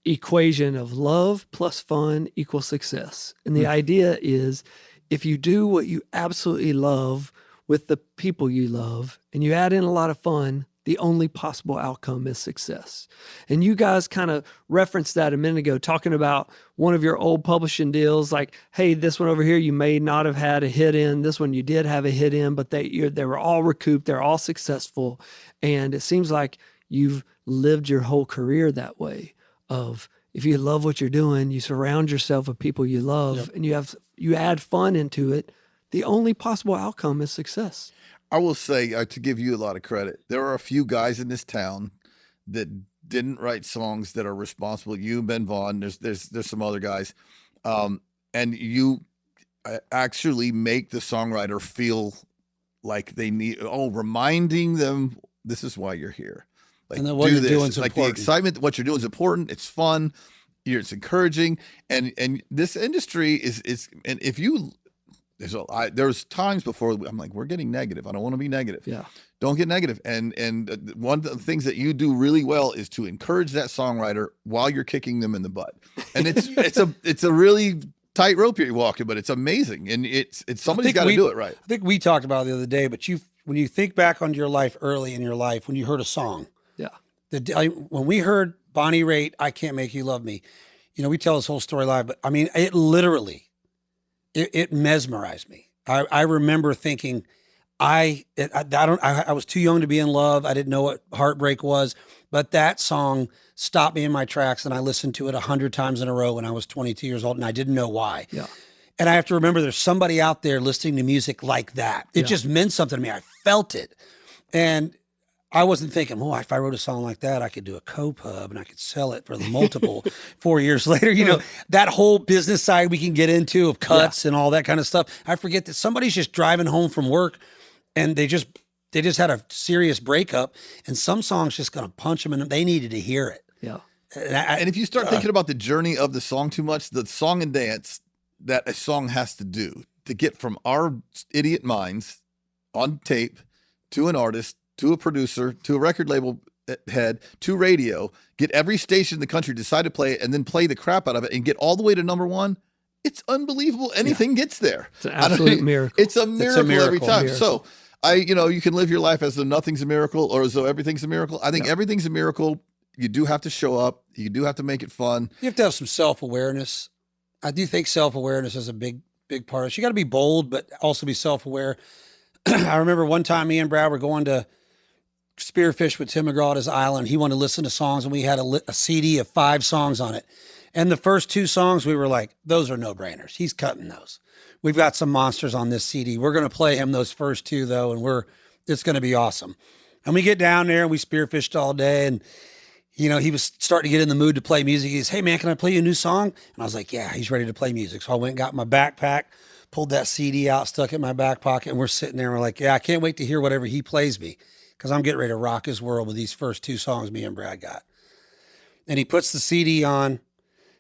equation of love plus fun equals success. And the idea is if you do what you absolutely love with the people you love and you add in a lot of fun, the only possible outcome is success. And you guys kind of referenced that a minute ago, talking about one of your old publishing deals, like, hey, this one over here, you may not have had a hit in. This one you did have a hit in, but they were all recouped. They're all successful. And it seems like you've lived your whole career that way of if you love what you're doing, you surround yourself with people you love and you add fun into it. The only possible outcome is success. I will say, to give you a lot of credit, there are a few guys in this town that didn't write songs that are responsible. You, Ben Vaughn, there's some other guys, and you actually make the songwriter feel like they need. Reminding them this is why you're here. Like, And then what you're doing is like important. the excitement. What you're doing is important. It's fun. It's encouraging, and this industry is. And if you. There's times before I'm like, we're getting negative. I don't want to be negative. Yeah. Don't get negative. And one of the things that you do really well is to encourage that songwriter while you're kicking them in the butt. And it's a really tight rope you're walking, but it's amazing. And it's somebody's got to do it right. I think we talked about it the other day, but when you think back on your life early in your life, when you heard a song, when we heard Bonnie Raitt, I Can't Make You Love Me, we tell this whole story live, but I mean, it literally, it mesmerized me. I remember thinking, I was too young to be in love. I didn't know what heartbreak was, but that song stopped me in my tracks, and I listened to it 100 times in a row when I was 22 years old, and I didn't know why. Yeah. And I have to remember there's somebody out there listening to music like that. It just meant something to me. I felt it. And I wasn't thinking, if I wrote a song like that, I could do a co-pub and I could sell it for the multiple 4 years later. That whole business side we can get into of cuts and all that kind of stuff. I forget that somebody's just driving home from work and they just had a serious breakup, and some songs just going to punch them, and they needed to hear it. Yeah. And if you start thinking about the journey of the song too much, the song and dance that a song has to do to get from our idiot minds on tape to an artist, to a producer, to a record label head, to radio, get every station in the country decide to play it, and then play the crap out of it and get all the way to number one. It's unbelievable. Anything gets there. It's an absolute miracle. It's a miracle every time. Miracle. So you can live your life as though nothing's a miracle or as though everything's a miracle. I think everything's a miracle. You do have to show up. You do have to make it fun. You have to have some self-awareness. I do think self-awareness is a big part of it. You got to be bold, but also be self-aware. I remember one time me and Brad were going to spearfish with Tim McGraw at his island. He wanted to listen to songs, and we had a CD of 5 songs on it. And the first 2 songs, we were like, those are no-brainers. He's cutting those. We've got some monsters on this CD. We're going to play him those first 2, though, and it's going to be awesome. And we get down there, and we spearfished all day, and he was starting to get in the mood to play music. He says, hey, man, can I play you a new song? And I was like, yeah, he's ready to play music. So I went and got my backpack, pulled that CD out, stuck it in my back pocket, and we're sitting there, and we're like, yeah, I can't wait to hear whatever he plays me, because I'm getting ready to rock his world with these first 2 songs me and Brad got. And he puts the CD on,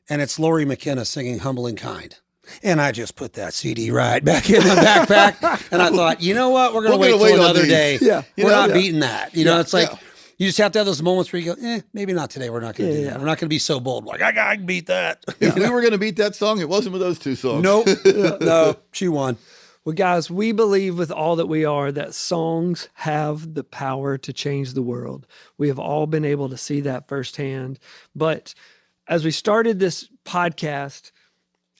and it's Lori McKenna singing Humble and Kind. And I just put that CD right back in my backpack. And I thought, you know what? We're going to wait till another day. Yeah. We're not beating that. It's like, you just have to have those moments where you go, maybe not today. We're not going to do that. We're not going to be so bold. Like, I can beat that. If we were going to beat that song, it wasn't with those 2 songs. Nope. No, she won. Well, guys, we believe with all that we are that songs have the power to change the world. We have all been able to see that firsthand. But as we started this podcast,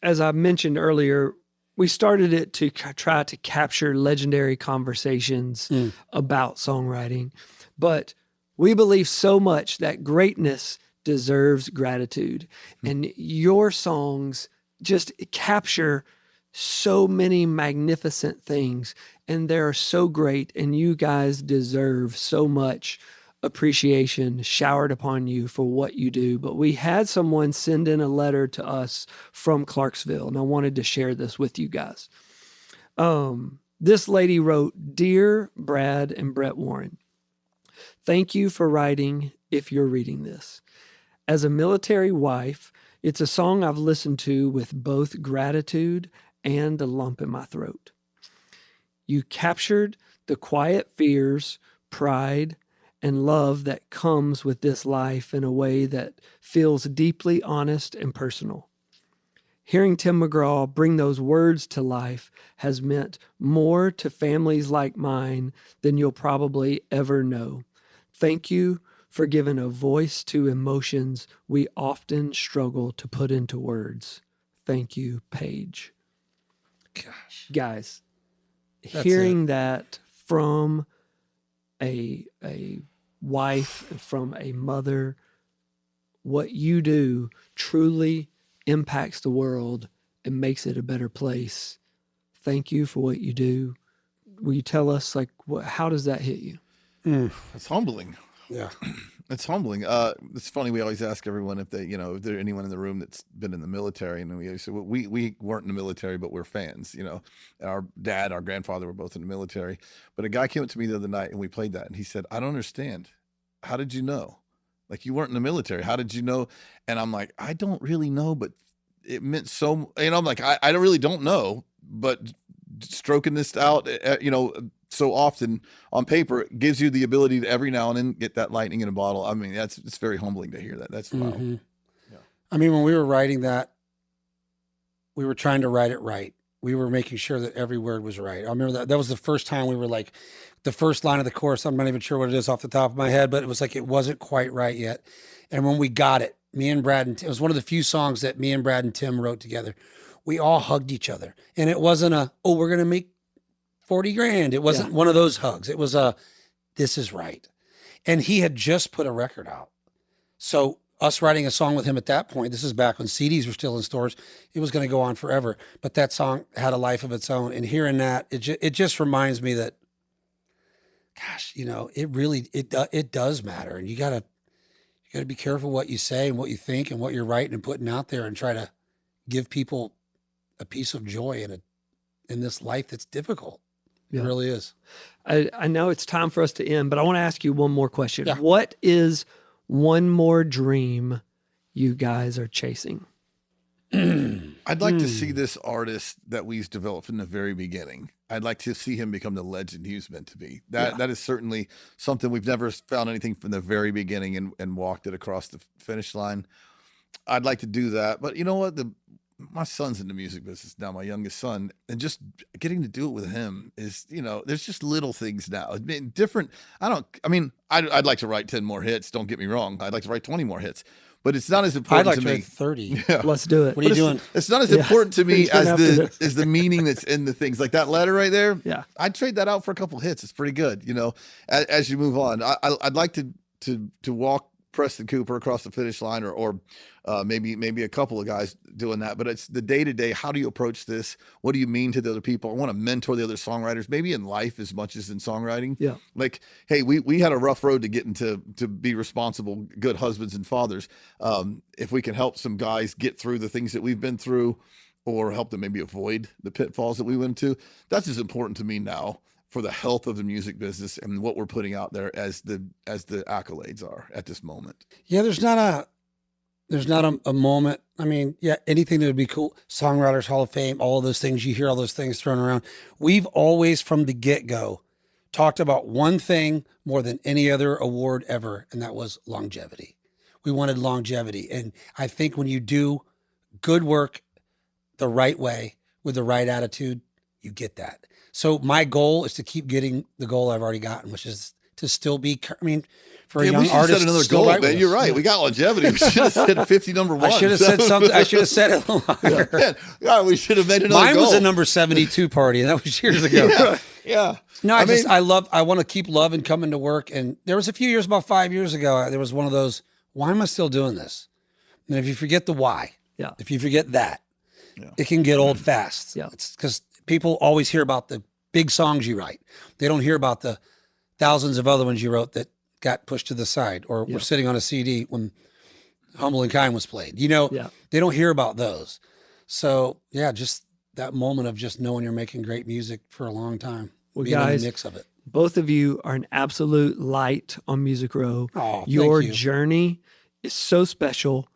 as I mentioned earlier, we started it to try to capture legendary conversations about songwriting. But we believe so much that greatness deserves gratitude. And your songs just capture so many magnificent things, and they're so great, and you guys deserve so much appreciation showered upon you for what you do. But we had someone send in a letter to us from Clarksville, and I wanted to share this with you guys. This lady wrote, "Dear Brad and Brett Warren, thank you for writing if you're reading this. As a military wife, it's a song I've listened to with both gratitude and a lump in my throat. You captured the quiet fears, pride, and love that comes with this life in a way that feels deeply honest and personal. Hearing Tim McGraw bring those words to life has meant more to families like mine than you'll probably ever know. Thank you for giving a voice to emotions we often struggle to put into words. Thank you, Paige." Gosh. Guys, That's hearing that from a wife, from a mother, what you do truly impacts the world and makes it a better place. Thank you for what you do. Will you tell us, like, how does that hit you? It's humbling. Yeah. It's humbling. It's funny. We always ask everyone if they, if there's anyone in the room that's been in the military, and we always say, well, we weren't in the military, but we're fans. Our dad, our grandfather were both in the military. But a guy came up to me the other night, and we played that, and he said, "I don't understand. How did you know? Like, you weren't in the military. How did you know?" And I'm like, "I don't really know, but it meant so." I'm like, I really don't know, but stroking this out, so often on paper, it gives you the ability to every now and then get that lightning in a bottle. I mean, it's very humbling to hear that. That's wow. Mm-hmm. Yeah. I mean, when we were writing that, we were trying to write it right. We were making sure that every word was right. I remember that was the first time we were like, the first line of the chorus, I'm not even sure what it is off the top of my head, but it was like, it wasn't quite right yet. And when we got it, me and Brad and Tim, it was one of the few songs that me and Brad and Tim wrote together. We all hugged each other. And it wasn't we're going to make 40 grand. It wasn't one of those hugs. It was this is right. And he had just put a record out. So us writing a song with him at that point, this is back when CDs were still in stores, it was going to go on forever. But that song had a life of its own. And hearing that, it just reminds me that, gosh, it really, it does matter. And you got to be careful what you say and what you think and what you're writing and putting out there, and try to give people a piece of joy in this life that's difficult. Yeah. It really is. I know it's time for us to end, but I want to ask you one more question. Yeah. What is one more dream you guys are chasing? I'd like to see this artist that we've developed from the very beginning. I'd like to see him become the legend he was meant to be. That is certainly something. We've never found anything from the very beginning and walked it across the finish line. I'd like to do that. But you know what? My son's in the music business now, my youngest son, and just getting to do it with him is, there's just little things now. I mean, different. I'd like to write 10 more hits. Don't get me wrong. I'd like to write 20 more hits, but it's not as important I'd like to to me. write 30. Yeah. Let's do it. What are you doing? It's not as important to me Turn after this. as the meaning that's in the things, like that letter right there. Yeah. I'd trade that out for a couple hits. It's pretty good. As you move on, I'd like to walk Preston Cooper across the finish line, or maybe a couple of guys doing that. But it's the day-to-day. How do you approach this? What do you mean to the other people? I want to mentor the other songwriters, maybe in life as much as in songwriting. Yeah. Like, hey, we had a rough road to get into, to be responsible, good husbands and fathers. If we can help some guys get through the things that we've been through, or help them maybe avoid the pitfalls that we went into, that's as important to me now for the health of the music business and what we're putting out there as the accolades are at this moment. Yeah, there's not a moment. I mean, yeah, anything that would be cool. Songwriters Hall of Fame, all of those things, you hear all those things thrown around. We've always, from the get-go, talked about one thing more than any other award ever, and that was longevity. We wanted longevity. And I think when you do good work the right way with the right attitude, you get that. So my goal is to keep getting the goal I've already gotten, which is to still be, for a young artist. Set another still goal, write with man. You're us. right. Yeah. We got longevity. We should have said 50 number one. I should have said something. I should have said it a little higher. Man, God, we should have made another Mine goal. was a number 72 party, and that was years ago. Yeah. No, I want to keep loving coming to work. And there was a few years, about 5 years ago, there was one of those, why am I still doing this? And if you forget the why, if you forget that, it can get old fast. Yeah. It's because people always hear about the big songs you write. They don't hear about the thousands of other ones you wrote that got pushed to the side, or Yeah. were sitting on a CD when Humble and Kind was played. You know, Yeah. they don't hear about those. So yeah, just that moment of just knowing you're making great music for a long time. Well, being in guys, the mix of it. both of you are an absolute light on Music Row. Oh, Your thank you. journey is so special.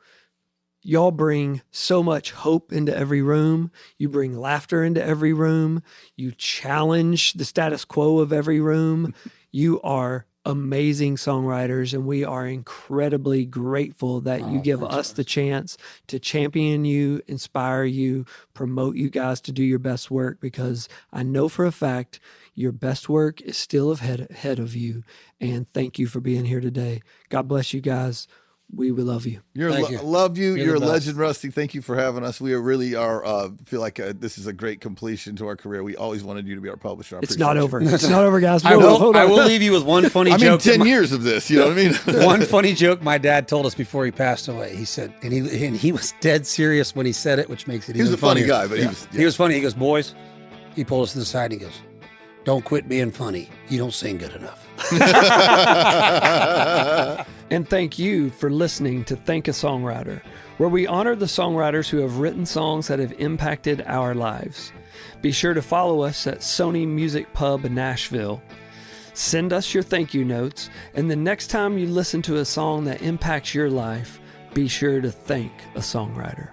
Y'all bring so much hope into every room. You bring laughter into every room. You challenge the status quo of every room. You are amazing songwriters, and we are incredibly grateful that you give thanks, us guys. the chance to champion you, inspire you, promote you guys to do your best work, because I know for a fact your best work is still ahead of you. And thank you for being here today. God bless you guys. We will love you. Love you. You're You're a the best. legend, Rusty. Thank you for having us. We really are. Feel like this is a great completion to our career. We always wanted you to be our publisher. I It's appreciate not you. over. It's not over, guys. I Hold will, on. I will leave you with one funny I mean, joke. 10 years of this. You know what I mean? One funny joke my dad told us before he passed away. He said, and he was dead serious when he said it, which makes it He was even a funny funnier. guy, but Yeah. he was funny. He goes, boys, he pulled us to the side and he goes, don't quit being funny. You don't sing good enough. And thank you for listening to Thank a Songwriter, where we honor the songwriters who have written songs that have impacted our lives. Be sure to follow us at Sony Music Pub in Nashville. Send us your thank you notes, and the next time you listen to a song that impacts your life, be sure to thank a songwriter.